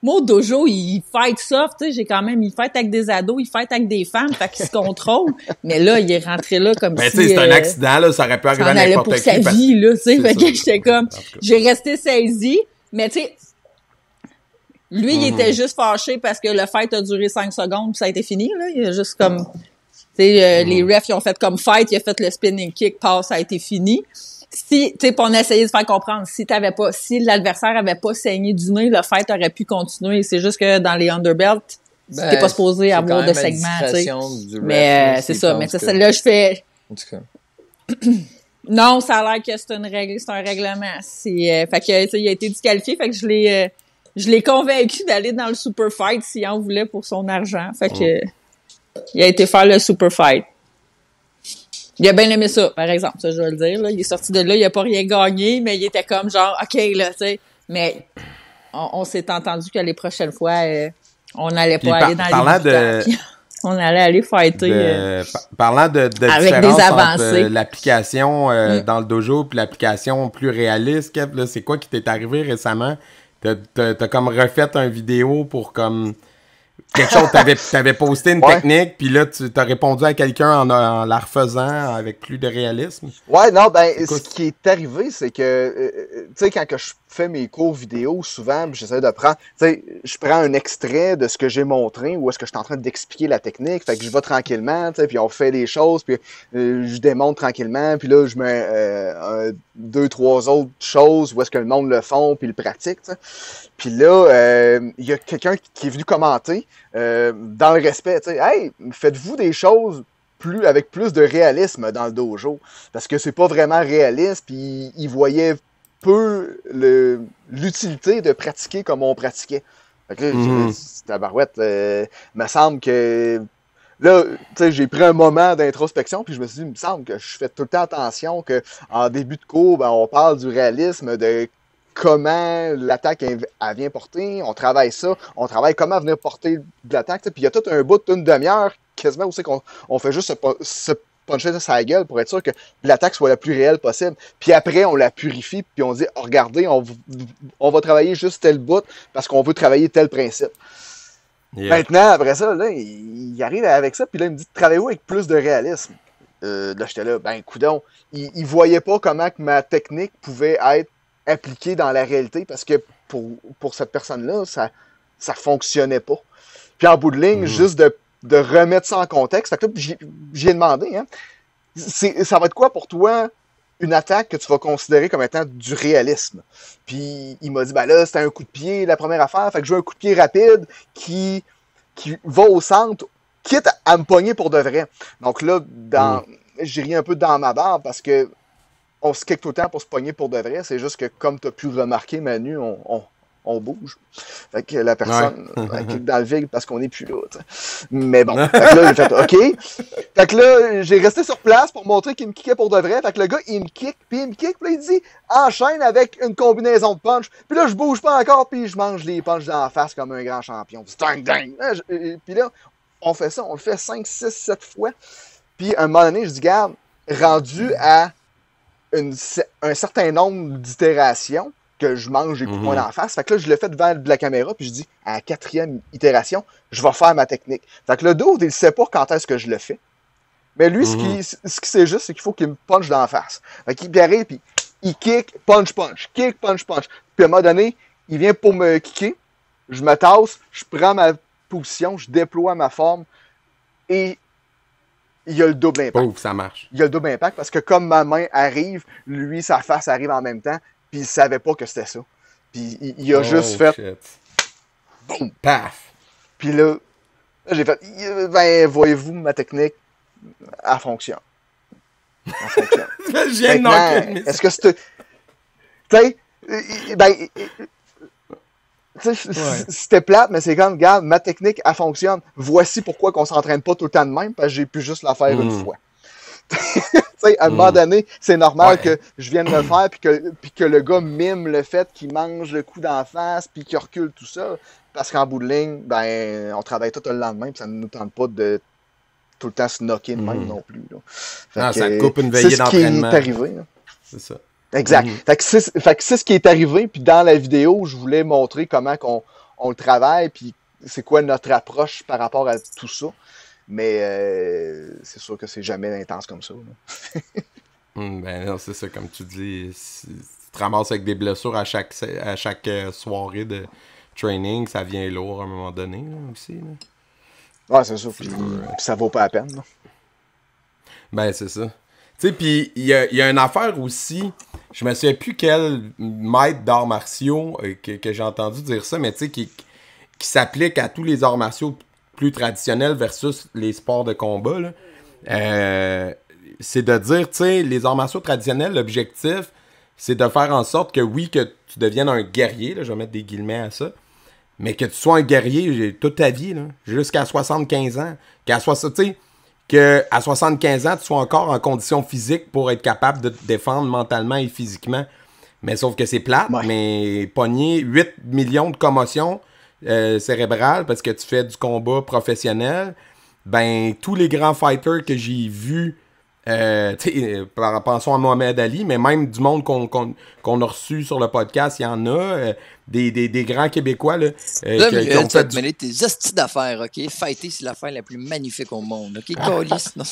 Speaker 4: Moi, au dojo, il fight soft, tu sais, il fight avec des ados, il fight avec des femmes, fait qu'il se contrôle. Mais là, il est rentré là comme
Speaker 1: si...
Speaker 4: tu sais,
Speaker 1: c'est un accident, là, ça aurait pu arriver à n'importe qui.
Speaker 4: pour sa vie, là, tu sais, fait que j'étais comme... J'ai resté saisi, mais tu sais, lui, il était juste fâché parce que le fight a duré 5 secondes, puis ça a été fini, là. Il a juste comme... Tu sais, les refs, ils ont fait comme fight, il a fait le spinning kick, pass, ça a été fini. Si, tu sais, on a essayé de faire comprendre, si l'adversaire avait pas saigné du nez, le fight aurait pu continuer. C'est juste que dans les underbelts, t'es pas supposé avoir de segment, tu sais. Mais c'est ça. Mais ça, là, je fais.
Speaker 2: En tout cas.
Speaker 4: Non, ça a l'air que c'est un règlement. Fait que, il a été disqualifié. Fait que je l'ai convaincu d'aller dans le super fight s'il en voulait pour son argent. Fait que, il a été faire le super fight. Il a bien aimé ça, par exemple, ça je dois le dire. Là. Il est sorti de là, il a pas rien gagné, mais il était comme genre, OK, là, tu sais. Mais on s'est entendu que les prochaines fois, on n'allait pas aller dans les butants, puis on allait aller fighter.
Speaker 1: Parlant de
Speaker 4: avec
Speaker 1: différence
Speaker 4: des avancées.
Speaker 1: entre l'application dans le dojo puis l'application plus réaliste, Kev, là, c'est quoi qui t'est arrivé récemment? T'as comme refait un vidéo pour comme quelque chose, t'avais posté une technique, puis là, tu t'as répondu à quelqu'un en la refaisant avec plus de réalisme.
Speaker 3: Ouais, non, ben, ce qui est arrivé, c'est que, tu sais, quand que je fais mes cours vidéo, souvent, j'essaie de prendre, tu sais, je prends un extrait de ce que j'ai montré, ou est-ce que je suis en train d'expliquer la technique, fait que je vais tranquillement, tu sais, puis on fait des choses, puis je démontre tranquillement, puis là, je mets 2-3 autres choses, où est-ce que le monde le font, puis le pratique, tu sais. Puis là, il y a quelqu'un qui est venu commenter, dans le respect, tu sais, « Hey, faites-vous des choses avec plus de réalisme dans le dojo? » Parce que c'est pas vraiment réaliste, puis il voyait peu l'utilité de pratiquer comme on pratiquait. Fait que là, tabarouette, me semble que... Là, tu sais, j'ai pris un moment d'introspection, puis je me suis dit, il me semble que je fais tout le temps attention qu'en début de cours, ben, on parle du réalisme, de comment l'attaque elle vient porter, on travaille ça, on travaille comment venir porter de l'attaque, puis il y a tout un bout d'une demi-heure, quasiment aussi qu'on fait juste se puncher sur sa gueule pour être sûr que l'attaque soit la plus réelle possible. Puis après, on la purifie, puis on dit, oh, regardez, on va travailler juste tel bout parce qu'on veut travailler tel principe. Yeah. Maintenant, après ça, là, il arrive avec ça, puis là, il me dit, travaillez-vous avec plus de réalisme. Là, j'étais là, ben, coudonc, il voyait pas comment que ma technique pouvait être appliqué dans la réalité parce que pour cette personne-là, ça fonctionnait pas. Puis en bout de ligne, juste de remettre ça en contexte, fait que là, j'y ai demandé, hein, ça va être quoi pour toi une attaque que tu vas considérer comme étant du réalisme? Puis il m'a dit, ben là, c'était un coup de pied, la première affaire, fait que je veux un coup de pied rapide qui va au centre, quitte à me pogner pour de vrai. Donc là, j'ai ri un peu dans ma barbe parce que on se kick tout le temps pour se pogner pour de vrai. C'est juste que, comme tu as pu remarquer, Manu, on bouge. Fait que la personne elle kick dans le vide parce qu'on n'est plus là. T'sais. Mais bon, fait que là, j'ai fait OK. Fait que là, j'ai resté sur place pour montrer qu'il me kickait pour de vrai. Fait que le gars, il me kick, puis il dit enchaîne avec une combinaison de punch. Puis là, je bouge pas encore, puis je mange les punches dans la face comme un grand champion. Puis là, on fait ça, on le fait 5, 6, 7 fois. Puis à un moment donné, je dis, garde, rendu à un certain nombre d'itérations que je mange des coups de poing d'en face. Fait que là, je le fais devant de la caméra, puis je dis, à la 4e itération, je vais faire ma technique. Fait que le dude, il sait pas quand est-ce que je le fais. Mais lui, ce qui sait juste, c'est qu'il faut qu'il me punch d'en face. Fait qu'il arrive, puis il kick, punch, kick, punch. Puis à un moment donné, il vient pour me kicker, je me tasse, je prends ma position, je déploie ma forme, et il y a le double impact.
Speaker 1: Ouf, ça marche.
Speaker 3: Il y a le double impact parce que comme ma main arrive, lui, sa face arrive en même temps, puis il savait pas que c'était ça. Puis il a juste fait...
Speaker 1: Shit.
Speaker 3: Boum!
Speaker 1: Paf!
Speaker 3: Puis là, j'ai fait... Ben, voyez-vous, ma technique, elle fonctionne. Elle fonctionne.
Speaker 1: Je viens de manquer.
Speaker 3: Est-ce que c'est... Tu sais, ben... C'était plate, mais c'est comme, regarde, ma technique, elle fonctionne. Voici pourquoi qu'on s'entraîne pas tout le temps de même, parce que j'ai pu juste la faire une fois. Tu sais, à un moment donné, c'est normal que je vienne le faire, puis que le gars mime le fait qu'il mange le coup d'en face, puis qu'il recule tout ça, parce qu'en bout de ligne, ben, on travaille tout le lendemain, puis ça ne nous tente pas de tout le temps se knocker de même non plus. Là.
Speaker 1: Ça coupe une veillée d'entraînement.
Speaker 3: C'est ce qui est arrivé. Là.
Speaker 1: C'est ça.
Speaker 3: Exact. Fait que c'est ce qui est arrivé, puis dans la vidéo, je voulais montrer comment on le travaille, puis c'est quoi notre approche par rapport à tout ça. Mais c'est sûr que c'est jamais intense comme ça.
Speaker 1: Ben non, c'est ça, comme tu dis, si tu te ramasses avec des blessures à chaque soirée de training, ça vient lourd à un moment donné là, aussi. Là.
Speaker 3: Ouais, c'est ça, puis ça vaut pas la peine. Là.
Speaker 1: Ben c'est ça. Tu sais, puis il y a une affaire aussi, je me souviens plus quel maître d'arts martiaux que j'ai entendu dire ça, mais tu sais, qui s'applique à tous les arts martiaux plus traditionnels versus les sports de combat, là. C'est de dire, tu sais, les arts martiaux traditionnels, l'objectif, c'est de faire en sorte que oui, que tu deviennes un guerrier, là, je vais mettre des guillemets à ça, mais que tu sois un guerrier toute ta vie, là, jusqu'à 75 ans, tu sais, que à 75 ans, tu sois encore en condition physique pour être capable de te défendre mentalement et physiquement. Mais sauf que c'est plate, mais pogner 8 millions de commotions cérébrales parce que tu fais du combat professionnel, ben tous les grands fighters que j'ai vus, pensons à Mohamed Ali, mais même du monde qu'on a reçu sur le podcast, il y en a, des grands Québécois là,
Speaker 2: qui ont fait mêler tes hosties d'affaires, ok? Fighter, c'est l'affaire la plus magnifique au monde, ok? Calice, non.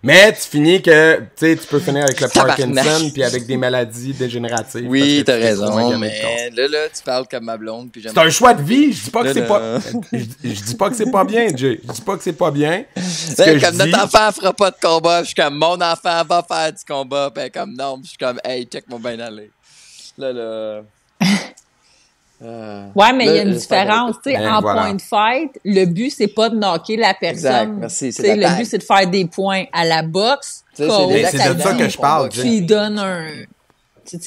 Speaker 1: Mais tu finis que, tu sais, tu peux finir avec le Parkinson puis avec des maladies dégénératives.
Speaker 2: Oui, t'as raison, mais là, tu parles comme ma blonde. Puis
Speaker 1: c'est un choix de vie, je dis pas que c'est pas... Je dis pas que c'est pas bien, Jay. Je dis pas que c'est pas bien.
Speaker 2: Comme notre enfant fera pas de combat, je suis comme, mon enfant va faire du combat, puis comme, non, je suis comme, hey, check mon bien aller. Là...
Speaker 4: ouais, mais il y a une différence. Tu sais, en point de fight, le but, c'est pas de knocker la personne.
Speaker 2: Exact, merci. C'est
Speaker 4: le but, c'est de faire des points à la boxe.
Speaker 1: C'est de ça que je parle.
Speaker 4: Tu donnes un...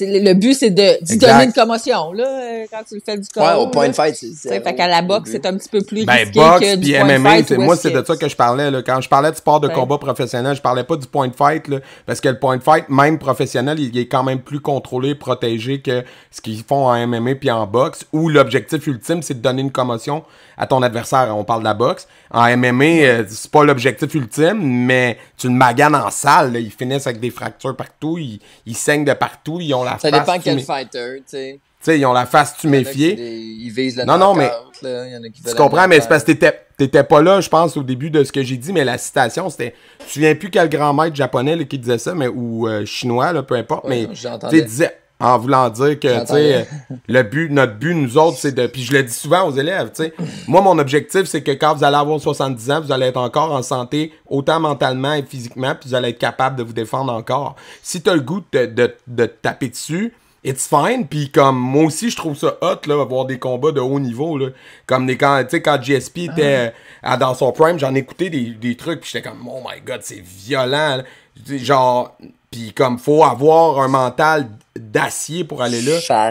Speaker 4: Le but, c'est de donner une commotion, là, quand tu le fais du combat.
Speaker 2: Ouais, au point de fight, c'est
Speaker 4: fait qu'à la boxe, c'est un petit peu plus risqué
Speaker 1: boxe,
Speaker 4: que du
Speaker 1: point
Speaker 4: point
Speaker 1: MMA,
Speaker 4: de fight.
Speaker 1: Moi, c'est de ça que je parlais, là. Quand je parlais de sport de combat professionnel, je parlais pas du point de fight, là. Parce que le point de fight, même professionnel, il est quand même plus contrôlé, protégé que ce qu'ils font en MMA puis en boxe, où l'objectif ultime, c'est de donner une commotion à ton adversaire. On parle de la boxe. En MMA, c'est pas l'objectif ultime, mais tu le maganes en salle, là. Ils finissent avec des fractures partout, ils saignent de partout, ils ont la face...
Speaker 2: Ça dépend quel fighter, tu sais.
Speaker 1: Tu sais, ils ont la face tuméfiée.
Speaker 2: Ils visent la
Speaker 1: non, mais
Speaker 2: là. Il y en a qui
Speaker 1: tu comprends, mais c'est parce que t'étais pas là, je pense, au début de ce que j'ai dit, mais la citation, c'était... Je me souviens plus quel grand maître japonais là, qui disait ça, mais ou chinois, là, peu importe, mais tu disais... En voulant dire que, tu sais, notre but, nous autres, c'est de... Puis je le dis souvent aux élèves, tu sais. Moi, mon objectif, c'est que quand vous allez avoir 70 ans, vous allez être encore en santé, autant mentalement et physiquement, puis vous allez être capable de vous défendre encore. Si t'as le goût de te taper dessus, it's fine. Puis comme, moi aussi, je trouve ça hot, là, avoir des combats de haut niveau, là. Comme quand GSP était dans son prime, j'en écoutais des trucs, puis j'étais comme, oh my God, c'est violent, là. Genre... Puis comme, faut avoir un mental d'acier pour aller là.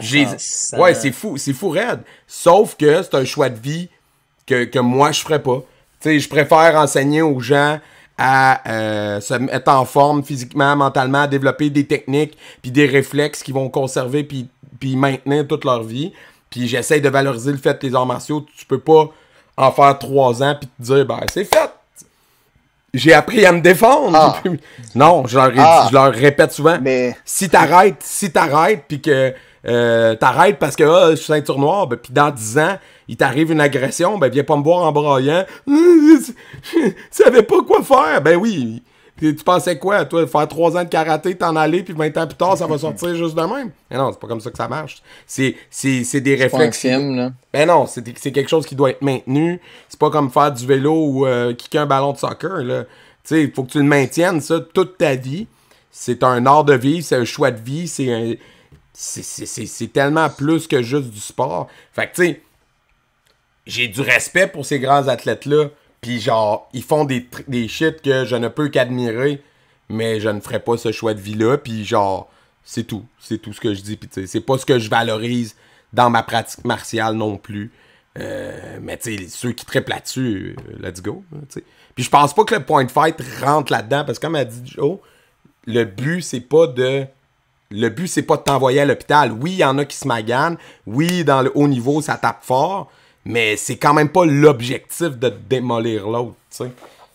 Speaker 1: Ouais, c'est fou raide. Sauf que c'est un choix de vie que moi, je ferais pas. Tu sais, je préfère enseigner aux gens à se mettre en forme physiquement, mentalement, à développer des techniques puis des réflexes qui vont conserver puis maintenir toute leur vie. Puis j'essaie de valoriser le fait que les arts martiaux, tu peux pas en faire 3 ans puis te dire, ben, c'est fait. J'ai appris à me défendre. Non, je leur répète souvent. Mais... Si t'arrêtes, puis que t'arrêtes parce que je suis ceinture noire, ben, puis dans 10 ans, il t'arrive une agression, ben viens pas me voir en braillant. Je savais pas quoi faire. Ben oui. Tu pensais quoi, toi, faire 3 ans de karaté, t'en aller, puis 20 ans plus tard, ça va sortir juste de même? Mais non, c'est pas comme ça que ça marche. C'est des réflexes.
Speaker 2: C'est pas un film, là.
Speaker 1: Ben non, c'est quelque chose qui doit être maintenu. C'est pas comme faire du vélo ou kicker un ballon de soccer, là. Tu sais, il faut que tu le maintiennes, ça, toute ta vie. C'est un art de vivre, c'est un choix de vie, c'est tellement plus que juste du sport. Fait que, tu sais, j'ai du respect pour ces grands athlètes-là. Puis genre, ils font des shit que je ne peux qu'admirer, mais je ne ferai pas ce choix de vie-là. Puis genre, c'est tout. C'est tout ce que je dis. Puis tu sais, c'est pas ce que je valorise dans ma pratique martiale non plus. Mais tu sais, ceux qui trippent là-dessus, let's go. T'sais. Puis je pense pas que le point de fight rentre là-dedans, parce que comme a dit Joe, le but, c'est pas de t'envoyer à l'hôpital. Oui, il y en a qui se maganent. Oui, dans le haut niveau, ça tape fort. Mais c'est quand même pas l'objectif de démolir l'autre, tu sais.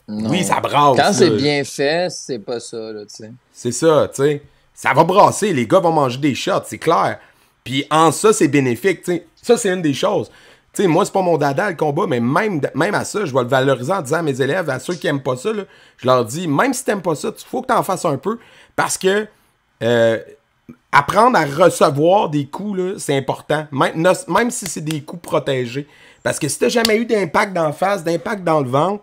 Speaker 1: Oui, ça brasse.
Speaker 2: Quand c'est bien fait, c'est pas ça, là, tu sais.
Speaker 1: C'est ça, tu sais. Ça va brasser, les gars vont manger des shots, c'est clair. Puis en ça, c'est bénéfique, tu sais. Ça, c'est une des choses. Tu sais, moi, c'est pas mon dada, le combat, mais même à ça, je vais le valoriser en disant à mes élèves, à ceux qui aiment pas ça, là, je leur dis, même si t'aimes pas ça, il faut que t'en fasses un peu, parce que apprendre à recevoir des coups, là, c'est important. Même si c'est des coups protégés. Parce que si t'as jamais eu d'impact dans la face, d'impact dans le ventre,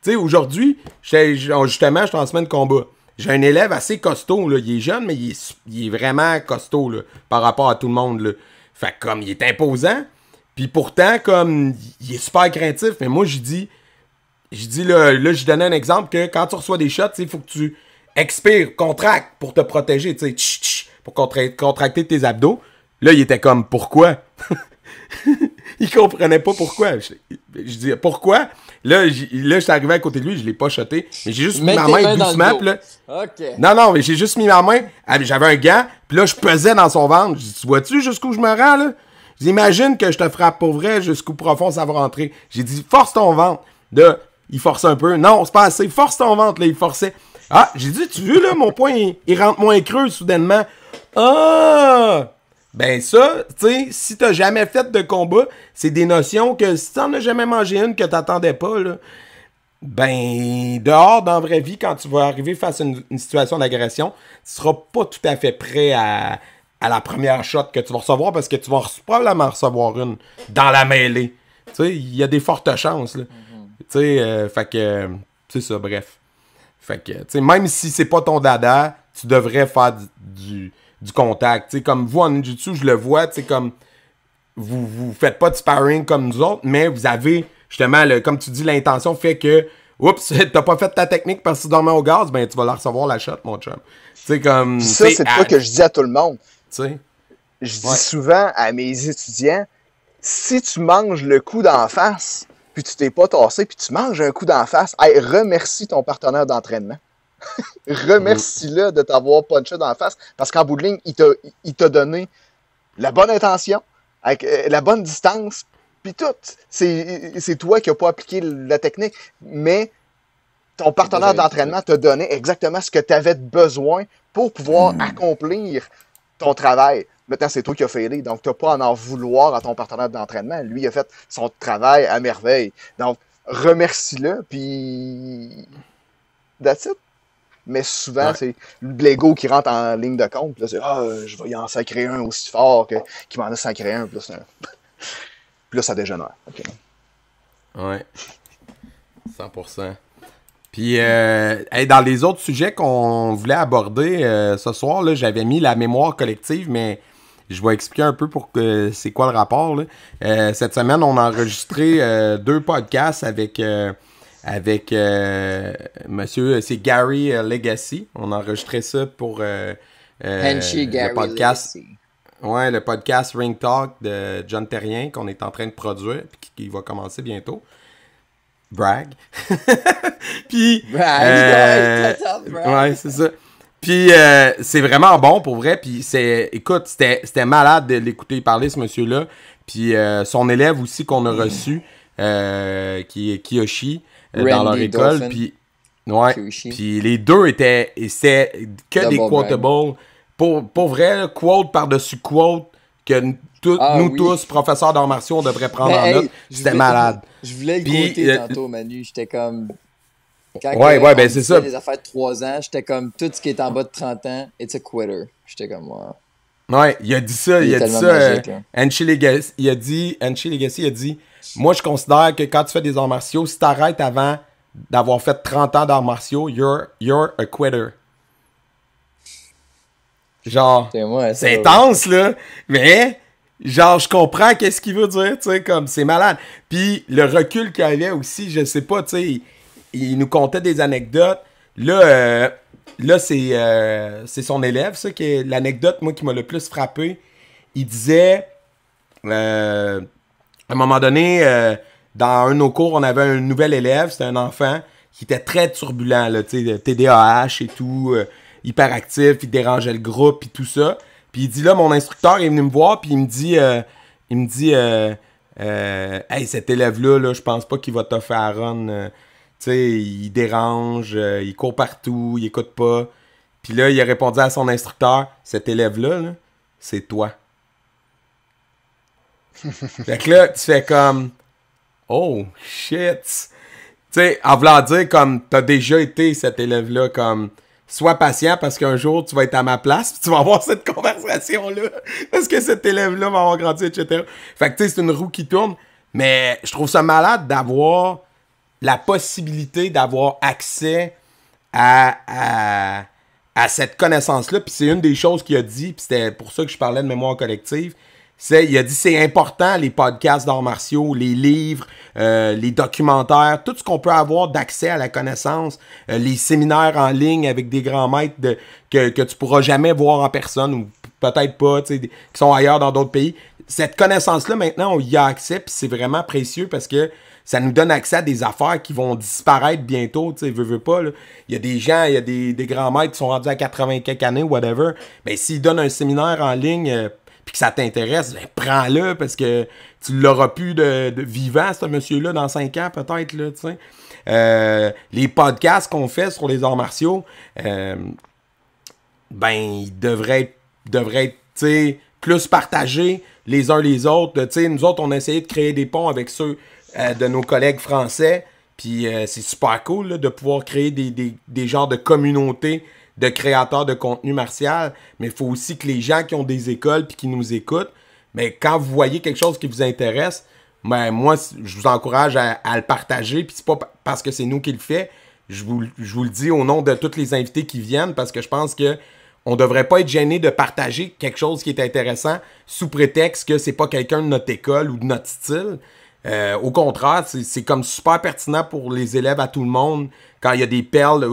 Speaker 1: tu sais, aujourd'hui, justement, je transmets le combat. J'ai un élève assez costaud, là. Il est jeune, mais il est vraiment costaud, là, par rapport à tout le monde, là. Fait que, comme, il est imposant, puis pourtant, comme, il est super craintif. Mais moi, je dis là, je donnais un exemple que quand tu reçois des shots, il faut que tu expires, contractes pour te protéger, tu sais, pour contracter tes abdos. Là, il était comme, pourquoi? Il comprenait pas pourquoi. Je dis, pourquoi? Là, j'étais arrivé à côté de lui, je l'ai pas shoté. Mais j'ai juste mis ma main doucement. Puis là,
Speaker 2: OK.
Speaker 1: non, mais j'ai juste mis ma main. J'avais un gant. Puis là, je pesais dans son ventre. Je dis, tu vois-tu jusqu'où je me rends, là? Je dis, imagine que je te frappe pour vrai jusqu'où profond ça va rentrer. J'ai dit, force ton ventre. Là, il force un peu. Non, c'est pas assez. Force ton ventre, là, il forçait. Ah, j'ai dit, tu veux, là, mon poing, il rentre moins creux, soudainement. Ah! Ben ça, tu sais, si t'as jamais fait de combat, c'est des notions que si t'en as jamais mangé une que t'attendais pas, là, ben, dehors, dans la vraie vie, quand tu vas arriver face à une situation d'agression, tu seras pas tout à fait prêt à la première shot que tu vas recevoir parce que tu vas probablement recevoir une dans la mêlée. Tu sais, il y a des fortes chances, là. Tu sais, fait que, c'est ça, bref. Fait que, tu sais, même si c'est pas ton dada, tu devrais faire du contact. Tu sais, comme vous en ninjutsu, je le vois, tu sais, comme vous faites pas de sparring comme nous autres, mais vous avez, justement, comme tu dis, l'intention fait que, oups, t'as pas fait ta technique parce que tu dormais au gaz, ben tu vas la recevoir la shot, mon chum. Tu sais, comme...
Speaker 3: Ça, c'est quoi que je dis à tout le monde.
Speaker 1: Tu sais.
Speaker 3: Je dis souvent à mes étudiants, si tu manges le coup d'en face, puis tu t'es pas tassé, puis tu manges un coup d'en face, hey, remercie ton partenaire d'entraînement. Remercie-le de t'avoir punché d'en face, parce qu'en bout de ligne, il t'a donné la bonne intention, avec la bonne distance, puis tout. C'est toi qui n'as pas appliqué la technique, mais ton partenaire d'entraînement t'a donné exactement ce que tu avais besoin pour pouvoir accomplir ton travail. Maintenant, c'est toi qui as failli, donc tu n'as pas à en vouloir à ton partenaire d'entraînement. Lui, il a fait son travail à merveille. Donc, remercie-le, puis that's it. Mais souvent, c'est l'ego qui rentre en ligne de compte. Là, c'est je vais y en sacrer un aussi fort qu'il m'en a sacré un. Puis là, ça dégénère. Okay.
Speaker 1: Ouais. 100%. Puis, dans les autres sujets qu'on voulait aborder ce soir, là, j'avais mis la mémoire collective, mais je vais expliquer un peu pour que c'est quoi le rapport. Là. Cette semaine, on a enregistré 2 podcasts avec monsieur, c'est Gary Legacy. On a enregistré ça pour le podcast. Legacy. Ouais, le podcast Ring Talk de John Terrien qu'on est en train de produire et qui va commencer bientôt. Brag. Puis
Speaker 2: brag.
Speaker 1: Ouais, c'est ça. Puis c'est vraiment bon pour vrai. Puis écoute, c'était malade de l'écouter parler, ce monsieur-là. Puis son élève aussi qu'on a reçu, qui est Kiyoshi, dans leur école. Puis ouais. Puis les deux étaient que double des quotables. Pour vrai, là, quote par-dessus quote, que nous tous, professeurs d'arts martiaux, on devrait prendre en note. C'était malade.
Speaker 2: Je voulais le quoter tantôt, Manu. J'étais comme... Quand
Speaker 1: ben c'est ça.
Speaker 2: Les affaires de 3 ans, j'étais comme tout ce qui est en bas de 30 ans, it's a quitter. J'étais comme moi.
Speaker 1: Ouais, il a dit ça. Il a dit ça. Anchi Legacy, il a dit moi, je considère que quand tu fais des arts martiaux, si t'arrêtes avant d'avoir fait 30 ans d'arts martiaux, you're a quitter. Genre, c'est intense, là. Mais, genre, je comprends qu'est-ce qu'il veut dire, tu sais, comme, c'est malade. Puis, le recul qu'il avait aussi, je sais pas, tu sais, il nous contait des anecdotes. Là, c'est son élève, ça, qui est l'anecdote, moi, qui m'a le plus frappé. Il disait, à un moment donné, dans un de nos cours, on avait un nouvel élève, c'était un enfant qui était très turbulent, là, tu sais, TDAH et tout, hyperactif, il dérangeait le groupe et tout ça. Puis il dit, là, mon instructeur est venu me voir, puis il me dit, hey, cet élève-là, là, je pense pas qu'il va te faire run. Tu sais, il dérange, il court partout, il écoute pas. Puis là, il a répondu à son instructeur, cet élève-là, là, c'est toi. Fait que là, tu fais comme, oh, shit. Tu sais, en voulant dire, comme, t'as déjà été cet élève-là, comme, sois patient parce qu'un jour, tu vas être à ma place puis tu vas avoir cette conversation-là parce que cet élève-là va avoir grandi, etc. Fait que, tu sais, c'est une roue qui tourne. Mais je trouve ça malade d'avoir la possibilité d'avoir accès à cette connaissance-là. Puis c'est une des choses qu'il a dit, puis c'était pour ça que je parlais de mémoire collective. Il a dit c'est important, les podcasts d'arts martiaux, les livres, les documentaires, tout ce qu'on peut avoir d'accès à la connaissance, les séminaires en ligne avec des grands maîtres que tu pourras jamais voir en personne ou peut-être pas, tu sais, qui sont ailleurs dans d'autres pays. cette connaissance-là, maintenant, on y a accès, puis c'est vraiment précieux parce que ça nous donne accès à des affaires qui vont disparaître bientôt, tu sais, veux pas, là. Il y a des gens, il y a des grands maîtres qui sont rendus à 80 quelques années, whatever. Ben, s'ils donnent un séminaire en ligne, puis que ça t'intéresse, ben, prends-le parce que tu l'auras plus de vivant, ce monsieur-là, dans 5 ans, peut-être, là, tu sais. Les podcasts qu'on fait sur les arts martiaux, ben, ils devraient être, tu sais, plus partagés les uns les autres. Tu sais, nous autres, on a essayé de créer des ponts avec ceux de nos collègues français, puis c'est super cool là, de pouvoir créer des genres de communautés de créateurs de contenu martial, mais il faut aussi que les gens qui ont des écoles puis qui nous écoutent, ben, quand vous voyez quelque chose qui vous intéresse, ben, moi, je vous encourage à le partager, puis c'est pas parce que c'est nous qui le fait, je vous le dis au nom de tous les invités qui viennent, parce que je pense que on devrait pas être gêné de partager quelque chose qui est intéressant sous prétexte que c'est pas quelqu'un de notre école ou de notre style. Au contraire, c'est comme super pertinent pour les élèves, à tout le monde, quand il y a des perles,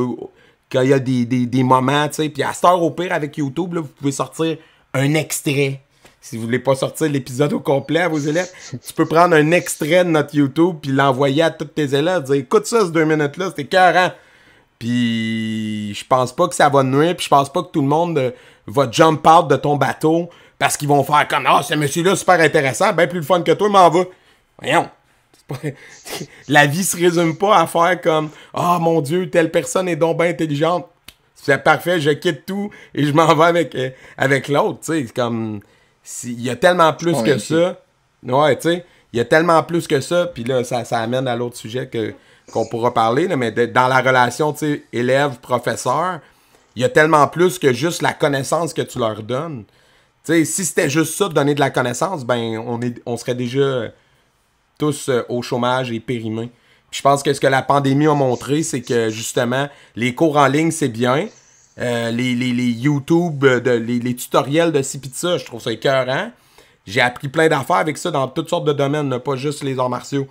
Speaker 1: quand il y a des moments, tu sais. Puis à cette heure, au pire, avec YouTube, là, vous pouvez sortir un extrait. Si vous voulez pas sortir l'épisode au complet à vos élèves, tu peux prendre un extrait de notre YouTube puis l'envoyer à tous tes élèves, dire écoute ça, ces 2 minutes-là, c'était écœurant. Puis je pense pas que ça va nuire, puis je pense pas que tout le monde va jump out de ton bateau parce qu'ils vont faire comme ah, ce monsieur-là super intéressant, ben plus le fun que toi, m'en va. Voyons. La vie se résume pas à faire comme ah mon Dieu, telle personne est donc bien intelligente. C'est parfait, je quitte tout et je m'en vais avec l'autre. Tu sais, c'est comme il y a tellement plus que ça. Ouais, tu sais, il y a tellement plus que ça. Puis là, ça amène à l'autre sujet qu'on pourra parler, là, mais dans la relation, tu sais, élève-professeur, il y a tellement plus que juste la connaissance que tu leur donnes. Tu sais, si c'était juste ça, de donner de la connaissance, ben, on serait déjà tous au chômage et périmés. Puis je pense que ce que la pandémie a montré, c'est que, justement, les cours en ligne, c'est bien. Les YouTube, les tutoriels de ci pis de ça, je trouve ça écœurant. J'ai appris plein d'affaires avec ça dans toutes sortes de domaines, là, pas juste les arts martiaux.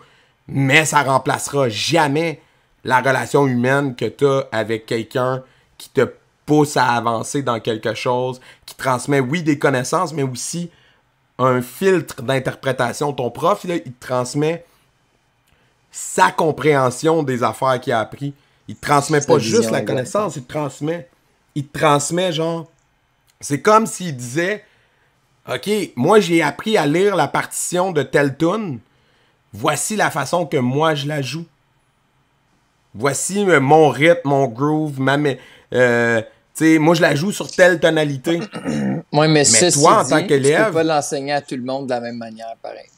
Speaker 1: Mais ça remplacera jamais la relation humaine que tu as avec quelqu'un qui te pousse à avancer dans quelque chose, qui transmet, oui, des connaissances, mais aussi un filtre d'interprétation. Ton prof, là, il te transmet sa compréhension des affaires qu'il a appris. Il te transmet pas juste la connaissance, il te transmet genre... C'est comme s'il disait, OK, moi j'ai appris à lire la partition de telle tune, voici la façon que moi je la joue. Voici mon rythme, mon groove, moi je la joue sur telle tonalité.
Speaker 2: Oui, mais
Speaker 1: toi, en tant qu'élève,
Speaker 2: tu peux pas l'enseigner à tout le monde de la même manière, pareil.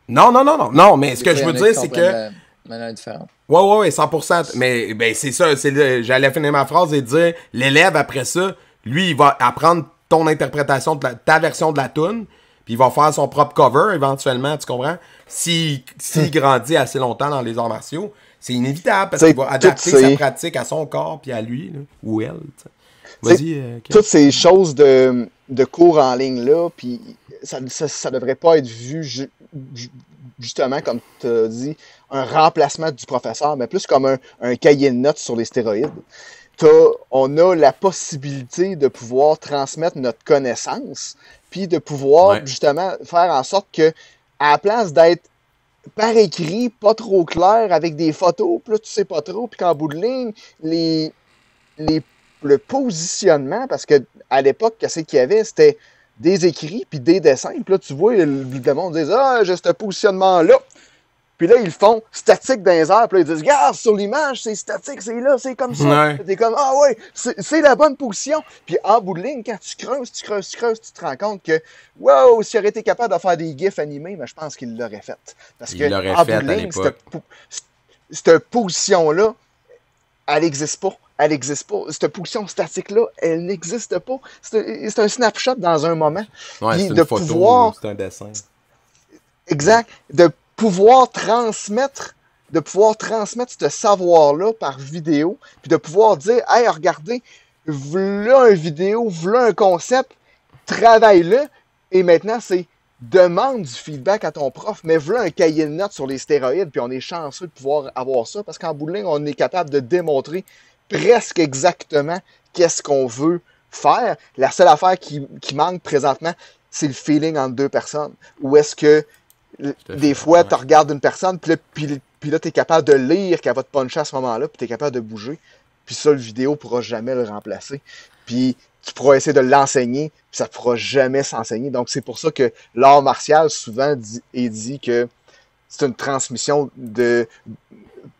Speaker 1: Non, mais ce que je veux dire, c'est que...
Speaker 2: manière différente.
Speaker 1: Ouais, 100%. Mais ben, c'est ça, j'allais finir ma phrase et dire, l'élève, après ça, lui, il va apprendre ton interprétation de ta version de la toune, puis il va faire son propre cover, éventuellement, tu comprends? S'il grandit assez longtemps dans les arts martiaux, c'est inévitable, parce qu'il va adapter sa pratique à son corps, puis à lui, là, ou elle, t'sais. Vas-y.
Speaker 3: Toutes ces choses de cours en ligne-là, puis ça devrait pas être vu justement, comme tu as dit, un remplacement du professeur, mais plus comme un cahier de notes sur les stéroïdes. On a la possibilité de pouvoir transmettre notre connaissance, puis de pouvoir justement faire en sorte que, à la place d'être par écrit, pas trop clair, avec des photos, puis là tu sais pas trop, puis qu'en bout de ligne, le positionnement, parce que à l'époque, qu'est-ce qu'il y avait, c'était des écrits puis des dessins. Puis là, tu vois, le monde dit ah, j'ai ce positionnement-là. Puis là, ils font statique dans les airs. Puis là, ils disent regarde, sur l'image, c'est statique, c'est là, c'est comme ça.
Speaker 1: Ouais.
Speaker 3: T'es comme ah ouais, c'est la bonne position. Puis en bout de ligne, quand tu creuses, tu te rends compte que wow, s'il aurait été capable de faire des gifs animés, mais je pense qu'il l'aurait fait. Parce que en bout de ligne, cette position-là, elle n'existe pas. Elle n'existe pas. Cette position statique-là, elle n'existe pas. C'est un snapshot dans un moment.
Speaker 1: Ouais, c'est une photo, c'est un dessin.
Speaker 3: Exact. De pouvoir transmettre ce savoir-là par vidéo, puis de pouvoir dire, hey, regardez, voilà une vidéo, voilà un concept, travaille-le, et maintenant, c'est demande du feedback à ton prof, mais voilà un cahier de notes sur les stéroïdes, puis on est chanceux de pouvoir avoir ça, parce qu'en bout de ligne, on est capable de démontrer presque exactement qu'est-ce qu'on veut faire. La seule affaire qui manque présentement, c'est le feeling entre deux personnes. Ou est-ce que des fois, tu regardes une personne, puis là tu es capable de lire qu'elle va te puncher à ce moment-là, puis tu es capable de bouger. Puis ça, le vidéo ne pourra jamais le remplacer. Puis tu pourras essayer de l'enseigner, puis ça ne pourra jamais s'enseigner. Donc c'est pour ça que l'art martial, souvent, est dit que c'est une transmission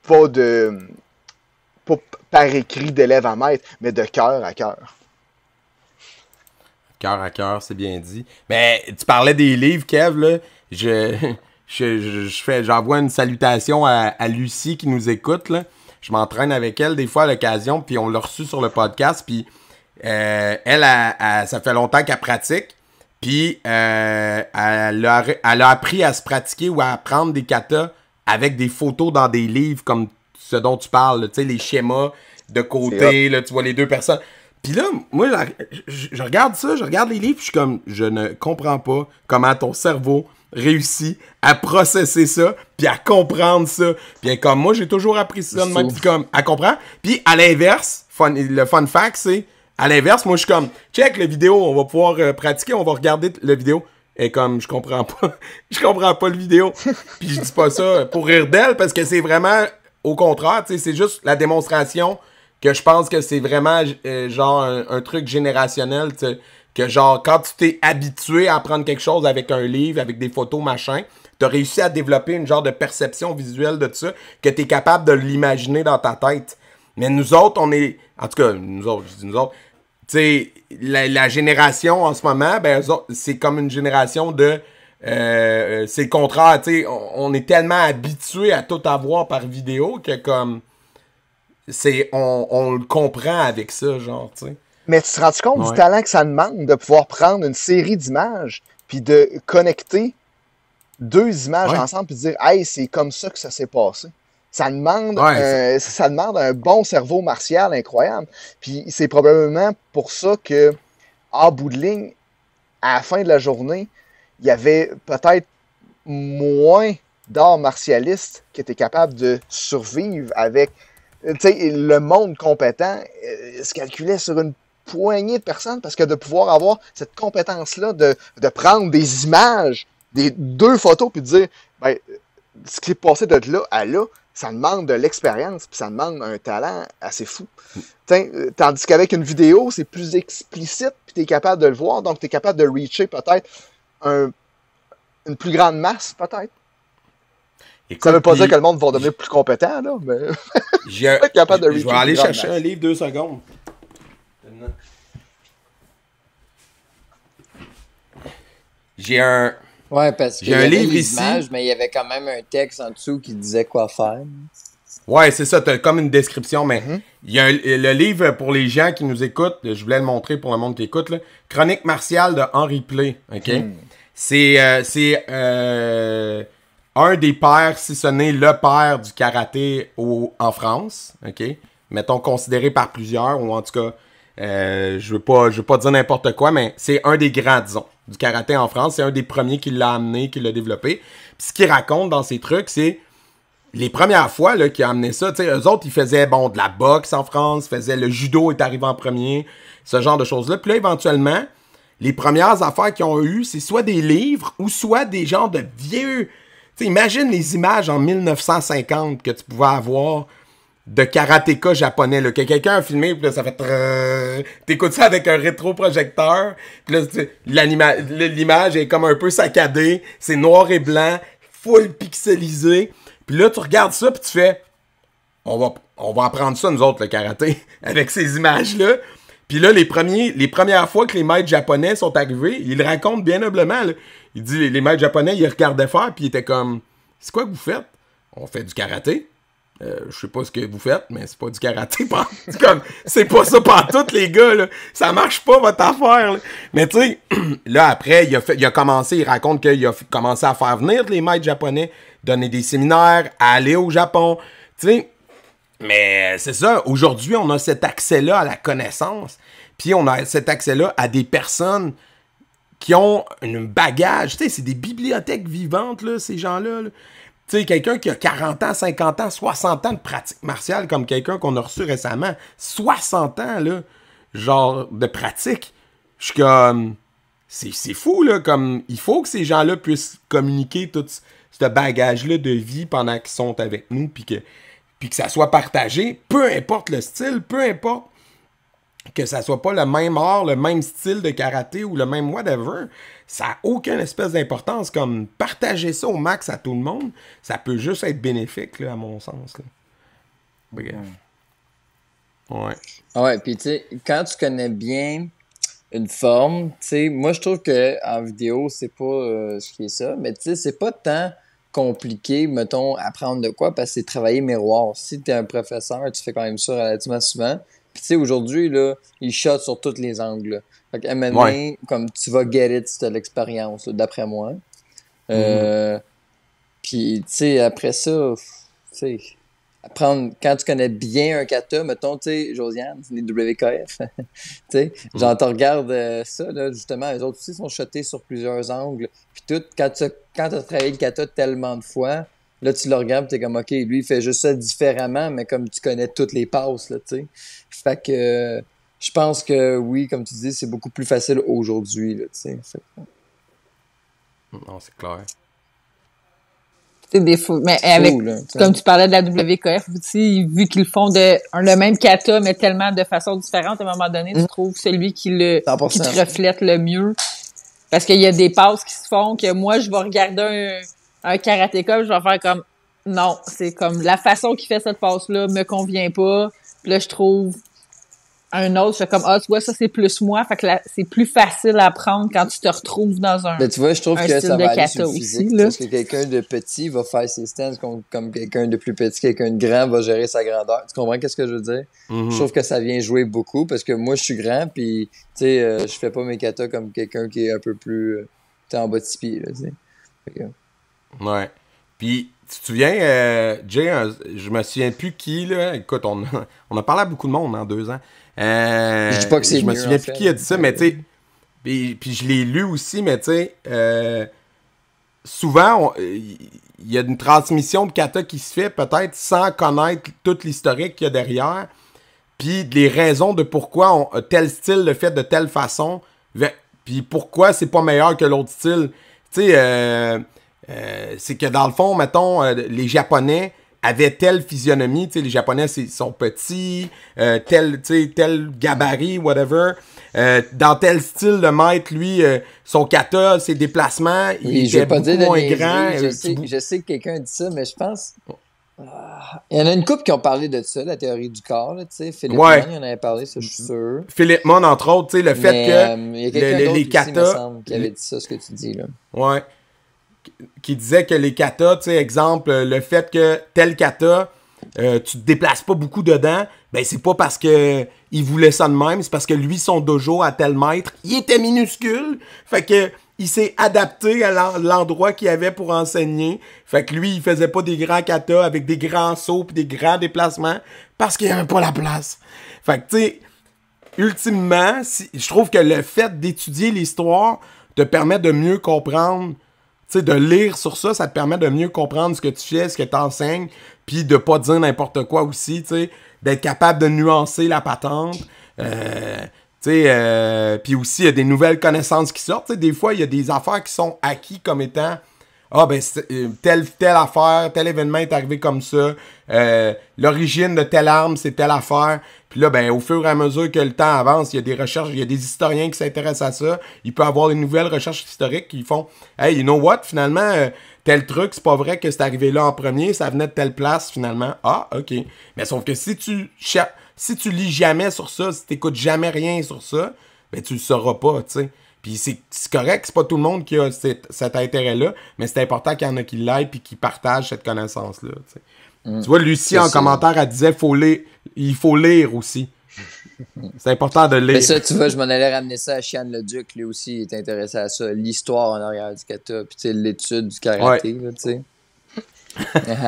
Speaker 3: pas par écrit d'élève à maître, mais de cœur à cœur.
Speaker 1: Cœur à cœur, c'est bien dit. Mais tu parlais des livres, Kev, là. J'envoie une salutation à Lucie qui nous écoute, là. Je m'entraîne avec elle des fois à l'occasion, puis on l'a reçue sur le podcast, puis elle, ça fait longtemps qu'elle pratique, puis elle a appris à se pratiquer ou à apprendre des katas avec des photos dans des livres comme ce dont tu parles, tu sais, les schémas de côté, là, tu vois les deux personnes. Puis là, moi, je regarde ça, je regarde les livres, puis je suis comme, je ne comprends pas comment ton cerveau réussit à processer ça, puis à comprendre ça. Puis comme moi, j'ai toujours appris ça de même, puis comme, à comprendre. Puis à l'inverse, le fun fact, c'est, à l'inverse, moi, je suis comme, check la vidéo, on va pouvoir pratiquer, on va regarder la vidéo. Et comme, je comprends pas le vidéo. Puis je dis pas ça pour rire d'elle, parce que c'est vraiment, au contraire, tu sais, c'est juste la démonstration que je pense que c'est vraiment, genre, un truc générationnel, tu sais. Que genre, quand tu t'es habitué à apprendre quelque chose avec un livre, avec des photos, machin, t'as réussi à développer une genre de perception visuelle de ça, que t'es capable de l'imaginer dans ta tête. Mais nous autres, on est... En tout cas, nous autres, tu sais, la génération en ce moment, ben, c'est comme une génération de... c'est le contraire, tu sais, on est tellement habitué à tout avoir par vidéo que comme... on le comprend avec ça, genre, tu sais.
Speaker 3: Mais tu te rends compte du talent que ça demande de pouvoir prendre une série d'images puis de connecter deux images ensemble puis de dire « Hey, c'est comme ça que ça s'est passé ». Ça demande un bon cerveau martial incroyable. Puis c'est probablement pour ça que, en bout de ligne, à la fin de la journée, il y avait peut-être moins d'arts martialistes qui étaient capables de survivre avec... Tu sais, le monde compétent se calculait sur une poignée de personnes parce que de pouvoir avoir cette compétence-là de prendre des images, des deux photos, puis de dire, ben, ce qui est passé de là à là, ça demande de l'expérience, puis ça demande un talent assez fou. Tandis qu'avec une vidéo, c'est plus explicite, puis tu es capable de le voir, donc tu es capable de reacher peut-être une plus grande masse, peut-être. Écoute, ça veut pas dire que le monde va devenir plus compétent, là, mais
Speaker 1: capable de reacher. Je vais aller chercher un livre 2 secondes. J'ai un...
Speaker 2: Ouais, parce qu'il y avait livre les images, mais il y avait quand même un texte en dessous qui disait quoi faire.
Speaker 1: Ouais, c'est ça, t'as comme une description, mais il y a le livre pour les gens qui nous écoutent, je voulais le montrer pour le monde qui écoute, là, Chronique martiale de Henry Play, ok? C'est un des pères, si ce n'est le père du karaté en France, ok? Mettons considéré par plusieurs, ou en tout cas, je veux pas dire n'importe quoi, mais c'est un des grands, disons, du karaté en France. C'est un des premiers qui l'a amené, qui l'a développé. Puis ce qu'il raconte dans ses trucs, c'est les premières fois là, qu'il a amené ça. Tu sais, eux autres, ils faisaient de la boxe en France, le judo est arrivé en premier, ce genre de choses-là. Puis là, éventuellement, les premières affaires qu'ils ont eues, c'est soit des livres ou soit des genres de vieux... Tu sais, imagine les images en 1950 que tu pouvais avoir de karatéka japonais, là, que quelqu'un a filmé, puis là, ça fait... T'écoutes ça avec un rétroprojecteur, puis là, l'image est comme un peu saccadée, c'est noir et blanc, full pixelisé, puis là, tu regardes ça, puis tu fais... On va apprendre ça, nous autres, le karaté, avec ces images-là. Puis là, les premières fois que les maîtres japonais sont arrivés, ils le racontent bien humblement, là. Il dit, les maîtres japonais, ils regardaient faire, puis ils étaient comme... C'est quoi que vous faites? On fait du karaté. Je sais pas ce que vous faites, mais c'est pas du karaté. C'est pas ça pantoute, les gars, là. Ça marche pas, votre affaire, là. Mais tu sais, là, après, il a commencé, il raconte qu'il a commencé à faire venir les maîtres japonais, donner des séminaires, aller au Japon, tu sais. Mais c'est ça, aujourd'hui, on a cet accès-là à la connaissance, puis on a cet accès-là à des personnes qui ont un bagage. Tu sais, c'est des bibliothèques vivantes, là, ces gens-là, là. Tu sais, quelqu'un qui a 40 ans, 50 ans, 60 ans de pratique martiale, comme quelqu'un qu'on a reçu récemment, 60 ans, là, genre, de pratique. Je suis comme... c'est fou, là, comme, il faut que ces gens-là puissent communiquer tout ce bagage-là de vie pendant qu'ils sont avec nous, puis que ça soit partagé, peu importe le style, peu importe que ça soit pas le même art, le même style de karaté ou le même whatever, ça n'a aucune espèce d'importance, comme partager ça au max à tout le monde, ça peut juste être bénéfique, là, à mon sens, là. Bref. Ouais.
Speaker 2: Ouais, puis tu sais, quand tu connais bien une forme, tu sais, moi je trouve que en vidéo, c'est pas ce qui est ça, mais tu sais, c'est pas tant compliqué, mettons, apprendre de quoi, parce que c'est travailler miroir. Si t'es un professeur, tu fais quand même ça relativement souvent. Puis tu sais, aujourd'hui, là, ils shot sur tous les angles. Là. Fait qu'à un moment donné, comme tu vas get it si t'as l'expérience, là, d'après moi. Puis tu sais, après ça, tu sais, apprendre, quand tu connais bien un kata, mettons, tu sais, Josiane, les WKF, tu sais, genre, tu regardes ça, là, justement, les autres aussi sont shotés sur plusieurs angles, puis tout, quand t'as travaillé le kata tellement de fois, là, tu le regardes, t'es comme, OK, lui, il fait juste ça différemment, mais comme tu connais toutes les passes, là, tu sais. Fait que, je pense que, oui, comme tu dis, c'est beaucoup plus facile aujourd'hui, là, tu sais.
Speaker 1: Non, c'est clair.
Speaker 4: Des fous. Mais avec,
Speaker 2: là,
Speaker 4: comme tu parlais de la WKF aussi, vu qu'ils font le même kata, mais tellement de façons différentes, à un moment donné, tu trouves celui qui te reflète le mieux. Parce qu'il y a des passes qui se font que moi, je vais regarder un karatéka, je vais faire comme, non, c'est comme, la façon qu'il fait cette passe-là me convient pas. Puis là, je trouve un autre, je fais comme, tu vois, ça, c'est plus moi. Fait que c'est plus facile à apprendre quand tu te retrouves dans un
Speaker 2: Mais tu vois, je trouve que ça va aller sur le physique,
Speaker 4: aussi,
Speaker 2: parce que quelqu'un de petit va faire ses stances comme quelqu'un de plus petit, quelqu'un de grand va gérer sa grandeur. Tu comprends qu'est-ce que je veux dire? Je trouve que ça vient jouer beaucoup, parce que moi, je suis grand, puis, tu sais, je fais pas mes katas comme quelqu'un qui est un peu plus, en bas de 6 pieds, là, tu sais.
Speaker 1: Ouais. Puis, tu te souviens, Jay, je me souviens plus qui, là. Écoute, on a parlé à beaucoup de monde en 2 ans.
Speaker 2: Je dis pas que c'est
Speaker 1: je me
Speaker 2: mieux,
Speaker 1: souviens
Speaker 2: en
Speaker 1: plus
Speaker 2: fait,
Speaker 1: qui a dit ça, mais tu sais, puis je l'ai lu aussi, mais tu sais, souvent, il y a une transmission de kata qui se fait peut-être sans connaître toute l'historique qu'il y a derrière, puis les raisons de pourquoi tel style le fait de telle façon, puis pourquoi c'est pas meilleur que l'autre style. Tu sais, c'est que dans le fond, mettons, les Japonais avaient telle physionomie, tu sais, les Japonais sont petits, tel gabarit, whatever. Dans tel style, le maître, lui, son kata, ses déplacements, il était beaucoup moins grand.
Speaker 2: Je sais que quelqu'un dit ça, mais je pense... il y en a une couple qui ont parlé de ça, la théorie du corps, tu sais. Philippe Mon, il en avait parlé, ça, je suis sûr.
Speaker 1: Philippe Mon, entre autres, tu sais, le fait que
Speaker 2: il y a quelqu'un d'autre
Speaker 1: les katas...
Speaker 2: aussi, me semble, qui avait dit ça, ce que tu dis, là.
Speaker 1: Ouais. Qui disait que les katas, tu sais, exemple, le fait que tel kata, tu te déplaces pas beaucoup dedans, ben c'est pas parce que il voulait ça de même, c'est parce que lui, son dojo à tel mètre, il était minuscule, fait que il s'est adapté à l'endroit qu'il avait pour enseigner, fait que lui, il faisait pas des grands katas avec des grands sauts pis des grands déplacements, parce qu'il avait pas la place. Fait que, tu sais, ultimement, je trouve que le fait d'étudier l'histoire te permet de mieux comprendre. Tu sais, de lire sur ça, ça te permet de mieux comprendre ce que tu fais, ce que tu enseignes, puis de pas dire n'importe quoi aussi, tu sais, d'être capable de nuancer la patente. Tu sais, puis aussi, il y a des nouvelles connaissances qui sortent. Tu sais, des fois, il y a des affaires qui sont acquis comme étant telle affaire, tel événement est arrivé comme ça, l'origine de telle arme, c'est telle affaire. Puis là, ben, au fur et à mesure que le temps avance, il y a des recherches, il y a des historiens qui s'intéressent à ça. Il peut y avoir des nouvelles recherches historiques qui font « Hey, you know what? Finalement, tel truc, c'est pas vrai que c'est arrivé là en premier, ça venait de telle place, finalement. Ah, OK. » Mais sauf que si tu lis jamais sur ça, si t'écoutes jamais rien sur ça, ben, tu le sauras pas, tu sais. Puis c'est correct, c'est pas tout le monde qui a cet intérêt-là, mais c'est important qu'il y en a qui l'aillent puis qui partagent cette connaissance-là, tu sais. Tu vois, Lucie, en commentaire, elle disait il faut lire aussi. C'est important de lire.
Speaker 2: Mais ça, tu vois, je m'en allais ramener ça à Chian le Duc. Lui aussi, il est intéressé à ça. L'histoire en arrière du kata, puis tu sais, l'étude du karaté, là, tu sais.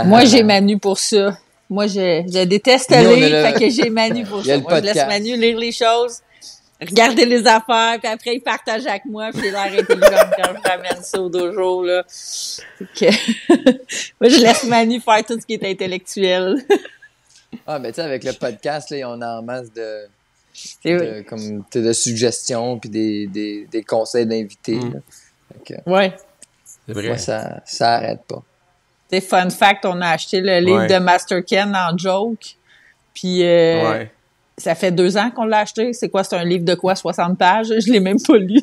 Speaker 4: Moi, j'ai Manu pour ça. Moi, je déteste lire, fait que j'ai Manu pour ça. Moi, je laisse Manu lire les choses, regarder les affaires, puis après, il partage avec moi, puis il a l'air intelligent quand je ramène ça au dojo, là. Moi, je laisse Manu faire tout ce qui est intellectuel.
Speaker 2: Ah, mais tu sais, avec le podcast, là, on a en masse comme de suggestions puis des conseils d'invités.
Speaker 4: Ouais.
Speaker 1: C'est vrai.
Speaker 2: Moi, ça arrête pas.
Speaker 4: C'est fun fact, on a acheté le livre de Master Ken en joke. Puis ça fait 2 ans qu'on l'a acheté. C'est quoi? C'est un livre de quoi? 60 pages? Je l'ai même pas lu.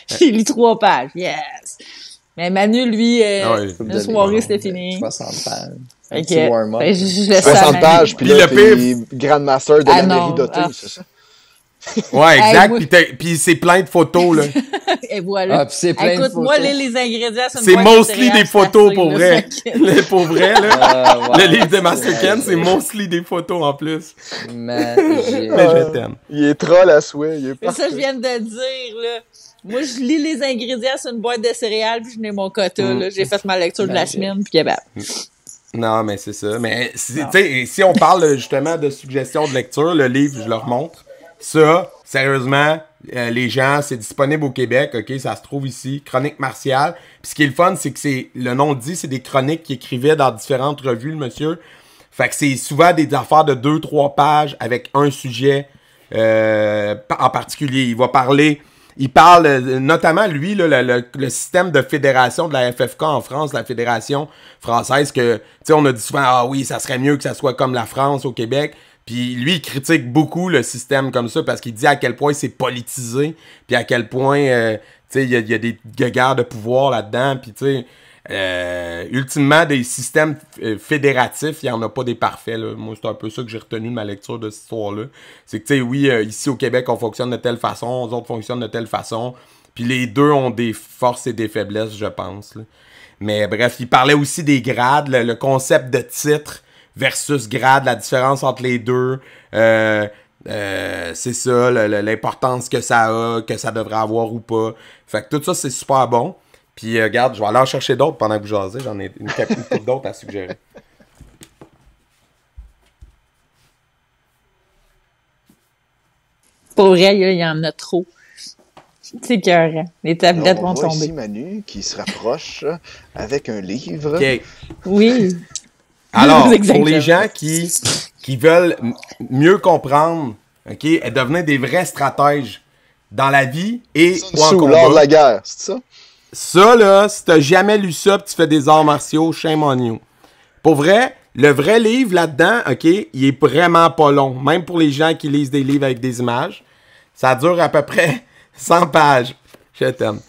Speaker 4: J'ai lu 3 pages. Yes! Mais Manu, lui, une soirée, c'était fini.
Speaker 2: 60 pages.
Speaker 4: Ok.
Speaker 2: Je
Speaker 3: 60 pages, puis
Speaker 1: Puis
Speaker 3: là,
Speaker 1: le pire-
Speaker 3: t'es Grandmaster de la mairie d'Otto, c'est ça?
Speaker 1: Ouais, exact.
Speaker 4: Hey,
Speaker 1: Puis c'est plein de photos, là.
Speaker 4: Et voilà.
Speaker 2: Ah, puis c'est plein de
Speaker 4: Écoute, moi,
Speaker 2: photos.
Speaker 4: les ingrédients, c'est une
Speaker 1: C'est
Speaker 4: boîte de
Speaker 1: mostly
Speaker 4: céréales,
Speaker 1: des photos,
Speaker 4: c'est
Speaker 1: pour
Speaker 4: assez,
Speaker 1: vrai.
Speaker 4: là,
Speaker 1: Pour vrai, là.
Speaker 2: Wow,
Speaker 1: Le livre de
Speaker 2: c'est
Speaker 1: Master Ken, c'est
Speaker 2: malade.
Speaker 1: mostly des photos en plus.
Speaker 2: Magique.
Speaker 1: Mais je t'aime.
Speaker 3: Il est troll à souhait, il est
Speaker 4: Mais ça,
Speaker 3: parfait.
Speaker 4: je viens de dire, là. Moi, je lis les ingrédients sur une boîte de céréales, puis je n'ai mon quota, là. J'ai fait ma lecture de la semaine, puis capable.
Speaker 1: Non, mais c'est ça. Mais, tu sais, si on parle justement de suggestions de lecture, le livre, je le remonte. Ça, sérieusement, les gens, c'est disponible au Québec, ok, ça se trouve ici, Chronique martiale. Puis ce qui est le fun, c'est que le nom le dit, c'est des chroniques qu'il écrivait dans différentes revues, le monsieur. Fait que c'est souvent des affaires de 2-3 pages avec un sujet en particulier. Il parle notamment, lui, là, le système de fédération de la FFK en France, la fédération française, que, tu sais, on a dit souvent, ah oui, ça serait mieux que ça soit comme la France au Québec. Puis lui, il critique beaucoup le système comme ça parce qu'il dit à quel point c'est politisé, puis à quel point, tu sais, il y a des guerres de pouvoir là-dedans, puis tu sais, ultimement, des systèmes fédératifs, il n'y en a pas des parfaits, là. Moi, c'est un peu ça que j'ai retenu de ma lecture de cette histoire-là. C'est que, tu sais, oui, ici au Québec, on fonctionne de telle façon, les autres fonctionnent de telle façon, puis les deux ont des forces et des faiblesses, je pense, là. Mais bref, il parlait aussi des grades, le concept de titre versus grade, la différence entre les deux. C'est ça, l'importance que ça a, que ça devrait avoir ou pas. Fait que tout ça, c'est super bon. Puis regarde, je vais aller en chercher d'autres pendant que vous jasez. J'en ai une couple d'autres à suggérer.
Speaker 4: Pour vrai, il y en a trop. C'est écœurant. Les tablettes
Speaker 3: Alors,
Speaker 4: vont
Speaker 3: on voit
Speaker 4: tomber.
Speaker 3: ici Manu qui se rapproche avec un livre.
Speaker 1: OK.
Speaker 4: Oui.
Speaker 1: Alors,
Speaker 4: Exactement.
Speaker 1: pour les gens qui veulent mieux comprendre, OK, et devenir des vrais stratèges dans la vie et
Speaker 3: Sun
Speaker 1: ou en
Speaker 3: Tzu,
Speaker 1: combat.
Speaker 3: lors de la guerre, c'est ça?
Speaker 1: Ça, là, si t'as jamais lu ça pis tu fais des arts martiaux, shame on you. Pour vrai, le vrai livre là-dedans, OK, il est vraiment pas long. Même pour les gens qui lisent des livres avec des images. Ça dure à peu près 100 pages. Je t'aime.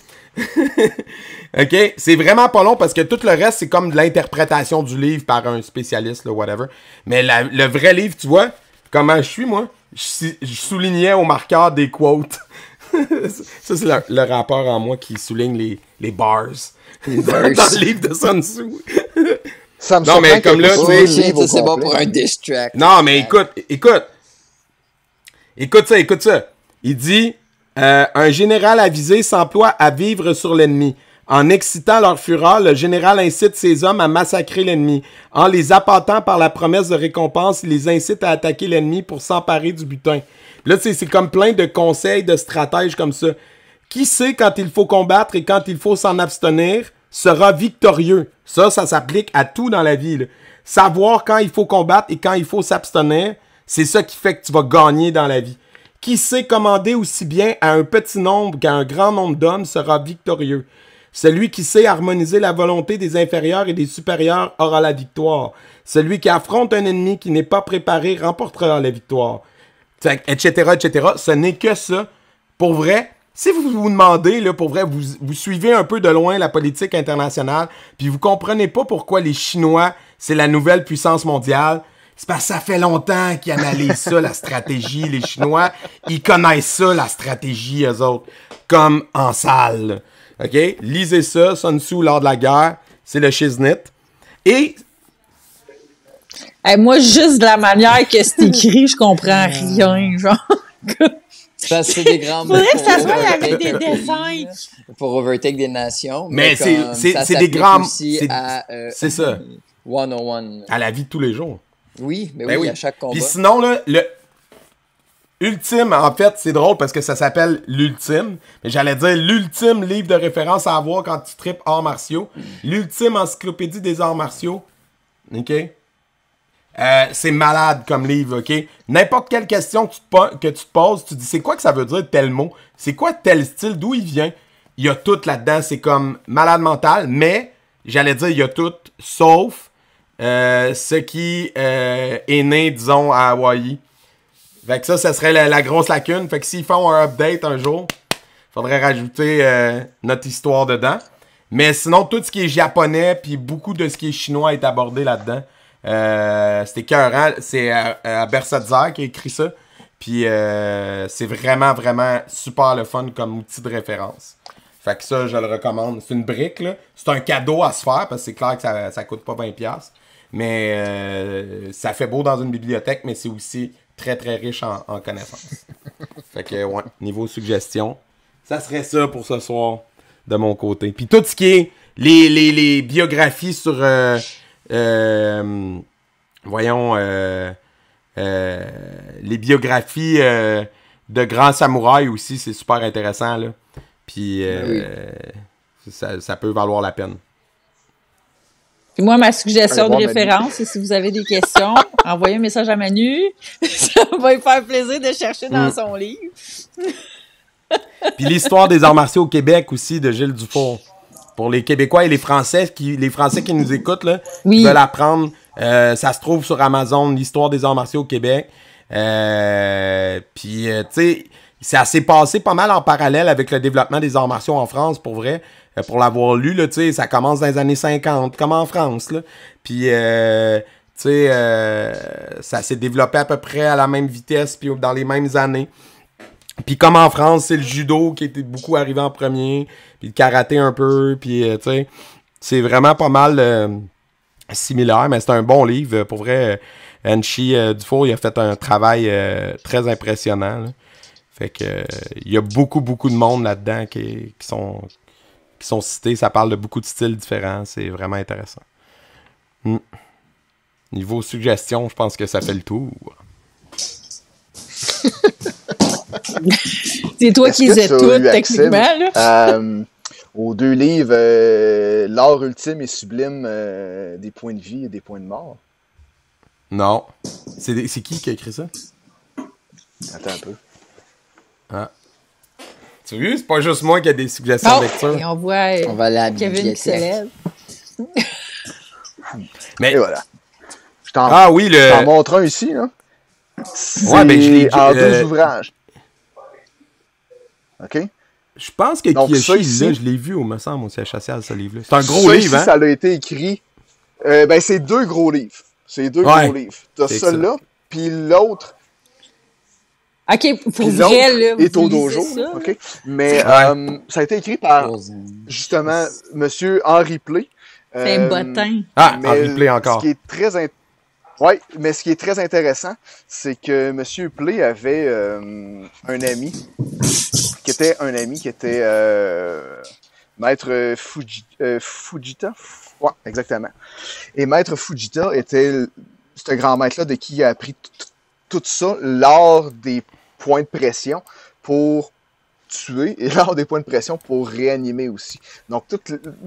Speaker 1: OK? C'est vraiment pas long parce que tout le reste, c'est comme de l'interprétation du livre par un spécialiste, là, whatever. Mais le vrai livre, tu vois, comment je suis, moi? Je soulignais au marqueur des quotes. Ça, c'est le rappeur en moi qui souligne les bars. Dans le livre de Sun Tzu.
Speaker 3: Ça me
Speaker 1: Non, mais
Speaker 3: surprend
Speaker 1: comme là,
Speaker 3: qu'il y ait
Speaker 1: tu
Speaker 3: pas
Speaker 1: sais,
Speaker 3: un
Speaker 2: Shit,
Speaker 3: livre au
Speaker 2: ça, c'est bon
Speaker 3: complet.
Speaker 2: pour un diss track.
Speaker 1: Non, mais écoute ça. Il dit, un général avisé s'emploie à vivre sur l'ennemi. En excitant leur fureur, le général incite ses hommes à massacrer l'ennemi. En les appâtant par la promesse de récompense, il les incite à attaquer l'ennemi pour s'emparer du butin. Puis là, tu sais, c'est comme plein de conseils, de stratèges comme ça. Qui sait quand il faut combattre et quand il faut s'en abstenir sera victorieux. Ça s'applique à tout dans la vie, là. Savoir quand il faut combattre et quand il faut s'abstenir, c'est ça qui fait que tu vas gagner dans la vie. Qui sait commander aussi bien à un petit nombre qu'à un grand nombre d'hommes sera victorieux. Celui qui sait harmoniser la volonté des inférieurs et des supérieurs aura la victoire. Celui qui affronte un ennemi qui n'est pas préparé remportera la victoire. Etc., etc. Ce n'est que ça. Pour vrai, si vous vous demandez, là, pour vrai, vous suivez un peu de loin la politique internationale, puis vous comprenez pas pourquoi les Chinois, c'est la nouvelle puissance mondiale, c'est parce que ça fait longtemps qu'ils analysent ça, la stratégie. Les Chinois, ils connaissent ça, la stratégie, eux autres, comme en salle. OK? Lisez ça, Sun Tzu lors de la guerre. C'est le shiznit. Et...
Speaker 4: Hey, moi, juste de la manière que c'est écrit, je comprends rien, genre.
Speaker 2: C'est parce que c'est des grands mots.
Speaker 4: Faudrait que ça
Speaker 2: pour
Speaker 4: soit avec
Speaker 2: overtake
Speaker 4: des
Speaker 2: un pays,
Speaker 4: dessins.
Speaker 2: là, pour overtake des nations.
Speaker 1: Mais
Speaker 2: comme
Speaker 1: c'est
Speaker 2: ça
Speaker 1: des
Speaker 2: s'applique
Speaker 1: grands...
Speaker 2: aussi à,
Speaker 1: C'est ça.
Speaker 2: 101.
Speaker 1: À la vie de tous les jours.
Speaker 2: Oui, mais
Speaker 1: Ben
Speaker 2: oui, à chaque combat.
Speaker 1: Puis sinon, là, le ultime, en fait, c'est drôle parce que ça s'appelle l'ultime. Mais j'allais dire l'ultime livre de référence à avoir quand tu tripes arts martiaux. L'ultime encyclopédie des arts martiaux. OK? C'est malade comme livre, OK? N'importe quelle question que tu te poses, tu te dis, c'est quoi que ça veut dire tel mot? C'est quoi tel style? D'où il vient? Il y a tout là-dedans. C'est comme malade mental, mais j'allais dire, il y a tout, sauf ce qui est né, disons, à Hawaï. Fait que ça serait la grosse lacune. Fait que s'ils font un update un jour, faudrait rajouter notre histoire dedans. Mais sinon, tout ce qui est japonais, puis beaucoup de ce qui est chinois est abordé là-dedans. C'était écœurant. C'est Bersetzer qui a écrit ça. Puis c'est vraiment, vraiment super le fun comme outil de référence. Fait que ça, je le recommande. C'est une brique, là. C'est un cadeau à se faire, parce que c'est clair que ça coûte pas 20$. Mais ça fait beau dans une bibliothèque, mais c'est aussi très, très riche en connaissances. Fait que, ouais, niveau suggestion, ça serait ça pour ce soir, de mon côté. Puis tout ce qui est les biographies sur... voyons... les biographies de grands samouraïs aussi, c'est super intéressant, là. Puis ça peut valoir la peine.
Speaker 4: Puis moi, ma suggestion de référence, c'est si vous avez des questions, envoyez un message à Manu. Ça va lui faire plaisir de chercher dans son livre.
Speaker 1: Puis l'histoire des arts martiaux au Québec aussi, de Gilles Dufour. Pour les Québécois et les Français qui nous écoutent, là, qui veulent apprendre, ça se trouve sur Amazon, l'histoire des arts martiaux au Québec. Puis, tu sais, ça s'est passé pas mal en parallèle avec le développement des arts martiaux en France, pour vrai. Pour l'avoir lu, là, tu sais, ça commence dans les années 50, comme en France, là. Puis, tu sais, ça s'est développé à peu près à la même vitesse, puis dans les mêmes années. Puis comme en France, c'est le judo qui était beaucoup arrivé en premier, puis le karaté un peu, puis tu sais, c'est vraiment pas mal similaire, mais c'est un bon livre. Pour vrai, Enchi Dufour, il a fait un travail très impressionnant, là. Fait que il y a beaucoup de monde là-dedans qui sont cités. Ça parle de beaucoup de styles différents. C'est vraiment intéressant. Niveau suggestion, je pense que ça fait le tour.
Speaker 4: C'est toi qui les as toutes, techniquement, là.
Speaker 3: Aux deux livres, L'art ultime et sublime des points de vie et des points de mort.
Speaker 1: Non. C'est qui a écrit ça?
Speaker 3: Attends un peu.
Speaker 1: Ah. Tu as vu? C'est pas juste moi qui a des suggestions de lecture.
Speaker 4: Et on voit Kevin qui se lève.
Speaker 1: Mais...
Speaker 3: Et voilà. Je t'en montre un ici, là.
Speaker 1: Ouais, ben je l'ai
Speaker 3: en 2 ouvrages. OK?
Speaker 1: Je pense que Kiyoshi, là, je l'ai vu, me semble, au CHSL, ce livre-là. C'est un gros livre, hein?
Speaker 3: Ça a été écrit. Ben, c'est 2 gros livres. C'est 2 gros livres. T'as celui-là, puis l'autre.
Speaker 4: OK, pour vrai, là, vous
Speaker 3: est au dojo. OK? Mais ça a été écrit par, justement, monsieur Henri Play.
Speaker 4: C'est un bottin.
Speaker 1: Henri Play encore.
Speaker 3: Ce qui est très ouais, mais ce qui est très intéressant, c'est que monsieur Play avait un ami qui était Maître Fujita. Ouais, exactement. Et Maître Fujita était ce grand maître-là de qui il a appris tout ça, l'art des points de pression pour tuer et l'art des points de pression pour réanimer aussi. Donc,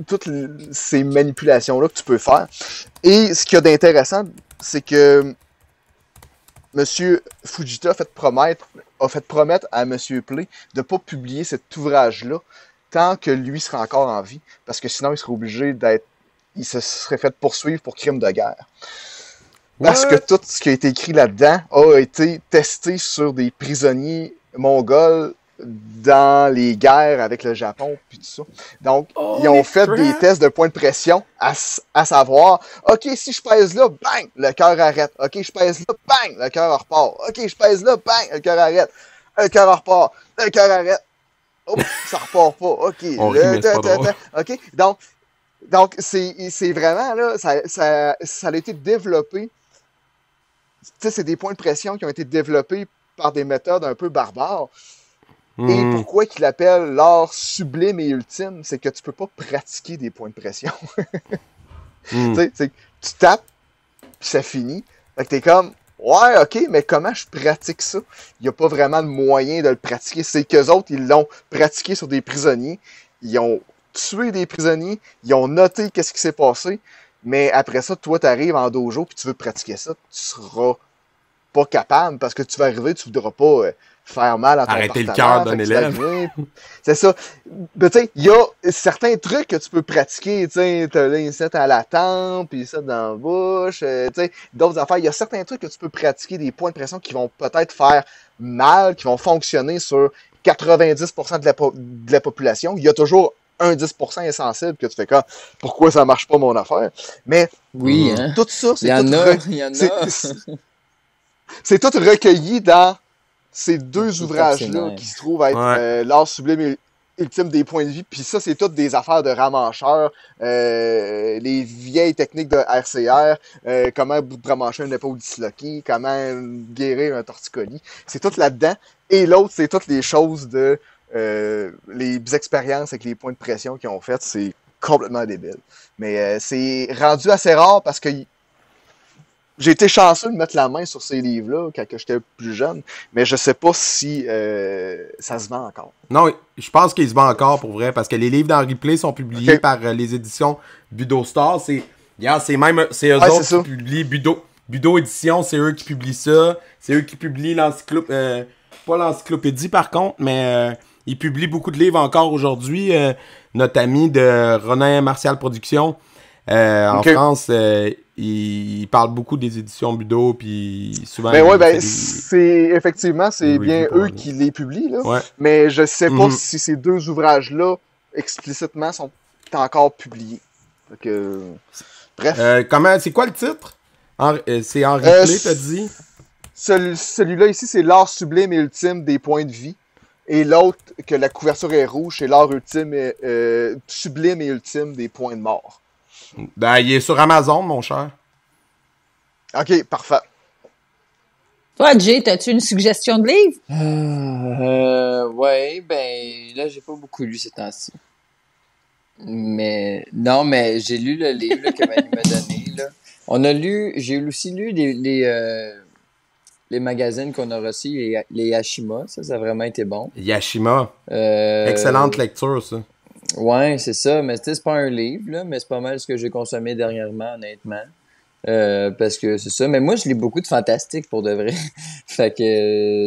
Speaker 3: toutes ces manipulations-là que tu peux faire. Et ce qu'il y a d'intéressant, c'est que M. Fujita a fait promettre à M. Play de ne pas publier cet ouvrage-là tant que lui sera encore en vie, parce que sinon, il serait obligé il se serait fait poursuivre pour crime de guerre. Parce que tout ce qui a été écrit là-dedans a été testé sur des prisonniers mongols dans les guerres avec le Japon, puis tout ça. Donc, ils ont fait des tests de points de pression à savoir, OK, si je pèse là, bang, le cœur arrête. OK, je pèse là, bang, le cœur repart. OK, je pèse là, bang, le cœur arrête. Le cœur repart. Le cœur arrête. Oh, ça repart pas. OK. OK, donc c'est vraiment, là, ça a été développé. Tu sais, c'est des points de pression qui ont été développés par des méthodes un peu barbares. Et pourquoi qu'il appelle l'art sublime et ultime, c'est que tu peux pas pratiquer des points de pression. Tu sais, tu tapes, puis ça finit. Fait que t'es comme, ouais, OK, mais comment je pratique ça? Il n'y a pas vraiment de moyen de le pratiquer. C'est qu'eux autres, ils l'ont pratiqué sur des prisonniers. Ils ont tué des prisonniers. Ils ont noté qu'est-ce qui s'est passé. Mais après ça, toi, tu arrives en dojo puis tu veux pratiquer ça, tu seras pas capable parce que tu vas arriver, tu voudras pas faire mal à ton
Speaker 1: Arrêter
Speaker 3: partenaire.
Speaker 1: le cœur d'un élève.
Speaker 3: C'est ça. Ben, tu sais, il y a certains trucs que tu peux pratiquer. Tu sais, t'as l'inset à la tempe, puis ça dans la bouche. Tu sais, d'autres affaires. Il y a certains trucs que tu peux pratiquer, des points de pression qui vont peut-être faire mal, qui vont fonctionner sur 90% de la population. Il y a toujours un 10% insensible que tu fais comme pourquoi ça marche pas mon affaire. Mais
Speaker 2: Oui, hein?
Speaker 3: tout ça, c'est
Speaker 2: Il y en
Speaker 3: tout
Speaker 2: a, il y en a.
Speaker 3: c'est tout recueilli dans ces deux
Speaker 2: C'est
Speaker 3: ouvrages-là
Speaker 2: fascinant.
Speaker 3: qui se trouvent être
Speaker 1: Ouais.
Speaker 3: l'art sublime et ultime des points de vie. Puis ça, c'est toutes des affaires de ramancheurs, les vieilles techniques de RCR, comment ramancher une épaule disloquée, comment guérir un torticolis. C'est tout là-dedans. Et l'autre, c'est toutes les choses de les expériences avec les points de pression qu'ils ont faites. C'est complètement débile. Mais c'est rendu assez rare parce que j'ai été chanceux de mettre la main sur ces livres-là quand j'étais plus jeune, mais je sais pas si ça se vend encore.
Speaker 1: Non, je pense qu'il se vend encore pour vrai, parce que les livres d'Henri Play sont publiés
Speaker 3: Ok.
Speaker 1: par les éditions Budo Star. C'est eux
Speaker 3: Ouais,
Speaker 1: autres
Speaker 3: c'est ça.
Speaker 1: qui publient Budo Édition, c'est eux qui publient ça. C'est eux qui publient pas l'encyclopédie par contre, mais ils publient beaucoup de livres encore aujourd'hui. Notre ami de Ronin Martial Productions en
Speaker 3: Ok.
Speaker 1: France, il parle beaucoup des éditions Budo, puis souvent
Speaker 3: Ben
Speaker 1: il
Speaker 3: ouais,
Speaker 1: fait
Speaker 3: ben
Speaker 1: des-
Speaker 3: c'est effectivement, c'est
Speaker 1: des
Speaker 3: bien
Speaker 1: reviews pour
Speaker 3: eux
Speaker 1: eux.
Speaker 3: qui les publient, là.
Speaker 1: Ouais.
Speaker 3: Mais je sais pas
Speaker 1: Mhm.
Speaker 3: si ces deux ouvrages-là, explicitement, sont encore publiés. Donc, bref.
Speaker 1: C'est quoi le titre? C'est Henri
Speaker 3: Euh,
Speaker 1: Play, t'as dit?
Speaker 3: Celui-là ici, c'est l'art sublime et ultime des points de vie. Et l'autre, que la couverture est rouge, c'est l'art ultime sublime et ultime des points de mort.
Speaker 1: Ben, il est sur Amazon, mon cher.
Speaker 3: Ok, parfait.
Speaker 4: Toi, Jay, as-tu une suggestion de livre?
Speaker 2: Ouais, ben là, j'ai pas beaucoup lu ces temps-ci. Mais non, mais j'ai lu le livre là, que Manu m'a donné. Là. J'ai aussi lu les magazines qu'on a reçus, les Yashima. Ça a vraiment été bon.
Speaker 1: Yashima.
Speaker 2: Euh,
Speaker 1: Excellente lecture, ça.
Speaker 2: Ouais, c'est ça. Mais tu sais, c'est pas un livre, là, mais c'est pas mal ce que j'ai consommé dernièrement, honnêtement. Parce que c'est ça. Mais moi, je lis beaucoup de fantastique pour de vrai. Fait que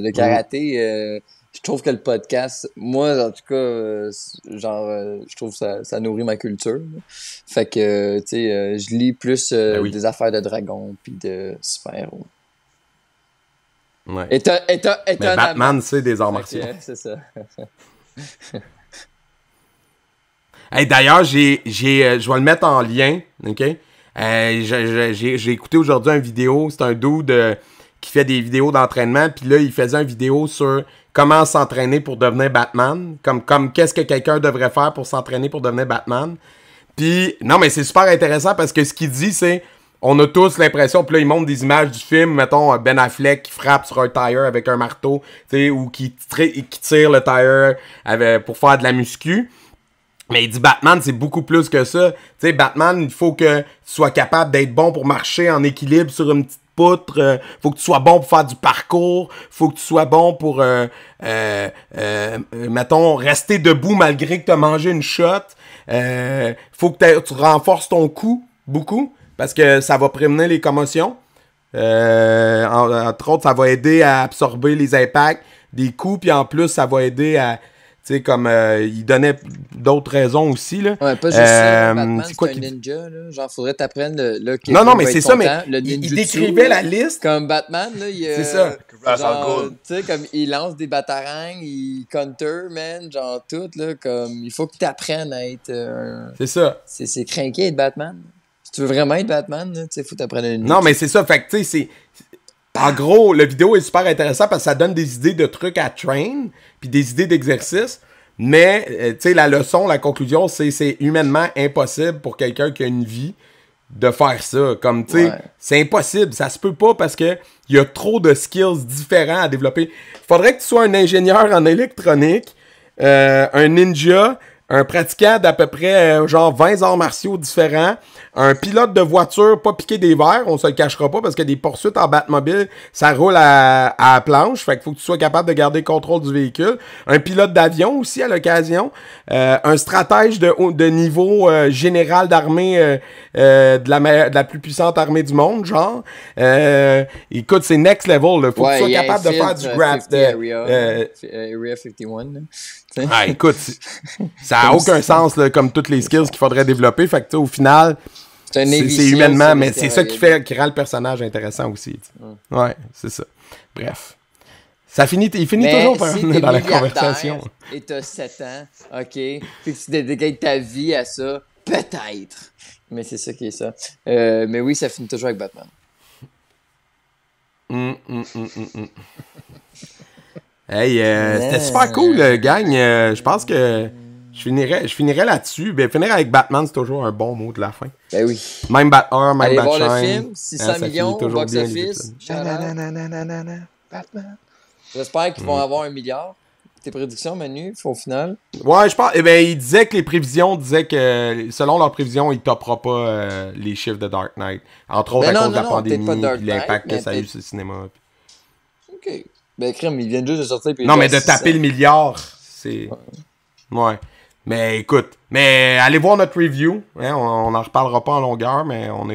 Speaker 2: le karaté, je trouve que le podcast, moi, en tout cas, je trouve que ça nourrit ma culture. Là. Fait que, tu sais, je lis plus
Speaker 1: Ben oui.
Speaker 2: des affaires de dragons puis de super-héros.
Speaker 1: Ouais.
Speaker 2: Mais
Speaker 1: Batman, c'est des arts martiaux.
Speaker 2: C'est ça.
Speaker 1: Hey, d'ailleurs, je vais le mettre en lien, ok? J'ai écouté aujourd'hui une vidéo, c'est un dude qui fait des vidéos d'entraînement, puis là, il faisait une vidéo sur comment s'entraîner pour devenir Batman, comme qu'est-ce que quelqu'un devrait faire pour s'entraîner pour devenir Batman. Puis, non, mais c'est super intéressant parce que ce qu'il dit, c'est, on a tous l'impression, puis là, il montre des images du film, mettons, Ben Affleck qui frappe sur un tire avec un marteau, tu sais, ou qui tire le tire pour faire de la muscu. Mais il dit Batman, c'est beaucoup plus que ça. Tu sais, Batman, il faut que tu sois capable d'être bon pour marcher en équilibre sur une petite poutre. Faut que tu sois bon pour faire du parcours. Faut que tu sois bon pour, mettons, rester debout malgré que tu as mangé une shot. Faut que tu renforces ton cou beaucoup parce que ça va prévenir les commotions. Entre autres, ça va aider à absorber les impacts des coups. Puis en plus, ça va aider à... Tu sais, comme il donnait d'autres raisons aussi, là.
Speaker 2: Ouais, pas juste ça. Batman,
Speaker 1: c'est
Speaker 2: c'est
Speaker 1: quoi
Speaker 2: un
Speaker 1: qu'il dit?
Speaker 2: ninja, là. Genre, faudrait t'apprendre le
Speaker 1: Non, mais
Speaker 2: va
Speaker 1: c'est
Speaker 2: être
Speaker 1: ça, mais
Speaker 2: content, le
Speaker 1: il
Speaker 2: ninjutsu,
Speaker 1: décrivait
Speaker 2: là.
Speaker 1: la liste.
Speaker 2: Comme Batman, là,
Speaker 1: C'est ça.
Speaker 2: Genre, tu sais, comme il lance des batarangs, il counter, man, genre tout, là, comme il faut que t'apprennes à être
Speaker 1: C'est ça.
Speaker 2: c'est craqué être Batman. Si tu veux vraiment être Batman, là, tu sais, faut t'apprendre à
Speaker 1: Non, mais c'est ça. Fait que, tu sais, c'est... En gros, la vidéo est super intéressante parce que ça donne des idées de trucs à train, puis des idées d'exercice. Mais, tu sais, la leçon, la conclusion, c'est humainement impossible pour quelqu'un qui a une vie de faire ça. Comme, tu sais,
Speaker 2: Ouais.
Speaker 1: c'est impossible. Ça se peut pas parce que il y a trop de skills différents à développer. Faudrait que tu sois un ingénieur en électronique, un ninja, un pratiquant d'à peu près genre 20 arts martiaux différents, un pilote de voiture pas piqué des verres, on se le cachera pas parce que des poursuites en Batmobile, ça roule à la planche, fait qu'il faut que tu sois capable de garder le contrôle du véhicule, un pilote d'avion aussi à l'occasion, un stratège de niveau général d'armée de la plus puissante armée du monde, genre. Écoute, c'est next level, là. Faut que tu sois capable de faire du grab.
Speaker 2: Area 51, là.
Speaker 1: Ah, écoute, ça a aucun sens, là, comme toutes les skills qu'il faudrait développer. Fait que, tu sais, au final, c'est humainement, mais c'est ça qui rend le personnage intéressant aussi. Ouais, c'est ça. Bref. Il finit toujours par dans la conversation.
Speaker 2: Et t'as 7 ans, OK, puis tu dédiques ta vie à ça, peut-être. Mais c'est ça qui est ça. Mais oui, ça finit toujours avec Batman.
Speaker 1: Hey, c'était super cool, gang. Je pense que je finirais là-dessus. Ben, finir avec Batman, c'est toujours un bon mot de la fin.
Speaker 2: Ben oui.
Speaker 1: Même Batman, même
Speaker 2: Allez
Speaker 1: Batman.
Speaker 2: voir le film, 600 millions au box-office.
Speaker 3: Batman.
Speaker 2: J'espère qu'ils vont avoir 1 milliard. Tes prédictions, Manu, au final?
Speaker 1: Ouais, je pense. Eh ben, ils disaient que les prévisions disaient que, selon leurs prévisions, ils topera pas les chiffres de Dark Knight. Entre autres, à cause de la pandémie et l'impact que ça a eu sur le cinéma.
Speaker 2: OK. Ben, crème, ils viennent juste de sortir.
Speaker 1: Non, mais de taper le milliard, c'est. Ouais. Mais écoute, allez voir notre review. Hein, on en reparlera pas en longueur, mais on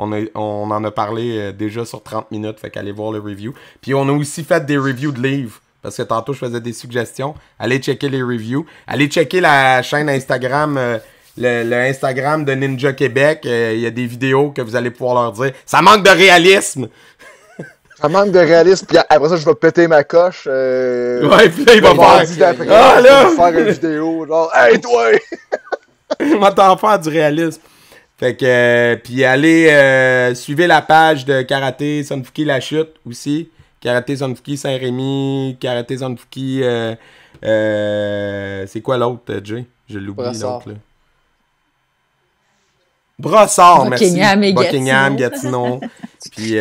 Speaker 1: en a parlé déjà sur 30 minutes. Fait qu'allez voir le review. Puis on a aussi fait des reviews de livres. Parce que tantôt, je faisais des suggestions. Allez checker les reviews. Allez checker la chaîne Instagram, le Instagram de Ninja Québec. Il y a des vidéos que vous allez pouvoir leur dire. Ça manque de réalisme!
Speaker 3: Ça manque de réalisme, puis après ça, je vais péter ma coche.
Speaker 1: Ouais, puis là, il va faire...
Speaker 3: faire une vidéo, genre « Hey, toi! »
Speaker 1: Il va t'en faire du réalisme. Fait que... puis allez, suivez la page de Karaté Sunfuki La Chute aussi. Karaté Sunfuki Saint-Rémy, Karaté Sunfuki... c'est quoi l'autre, Jay? Je l'oublie, l'autre, là. Brossard, merci. Buckingham, Gatineau. Puis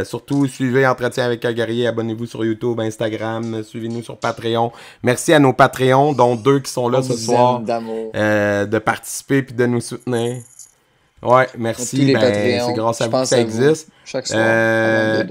Speaker 1: surtout, suivez Entretien avec un guerrier. Abonnez-vous sur YouTube, Instagram. Suivez-nous sur Patreon. Merci à nos Patreons, dont 2 qui sont là ce soir. De participer puis de nous soutenir. Ouais, merci. C'est grâce à vous que ça existe.
Speaker 2: Chaque soir,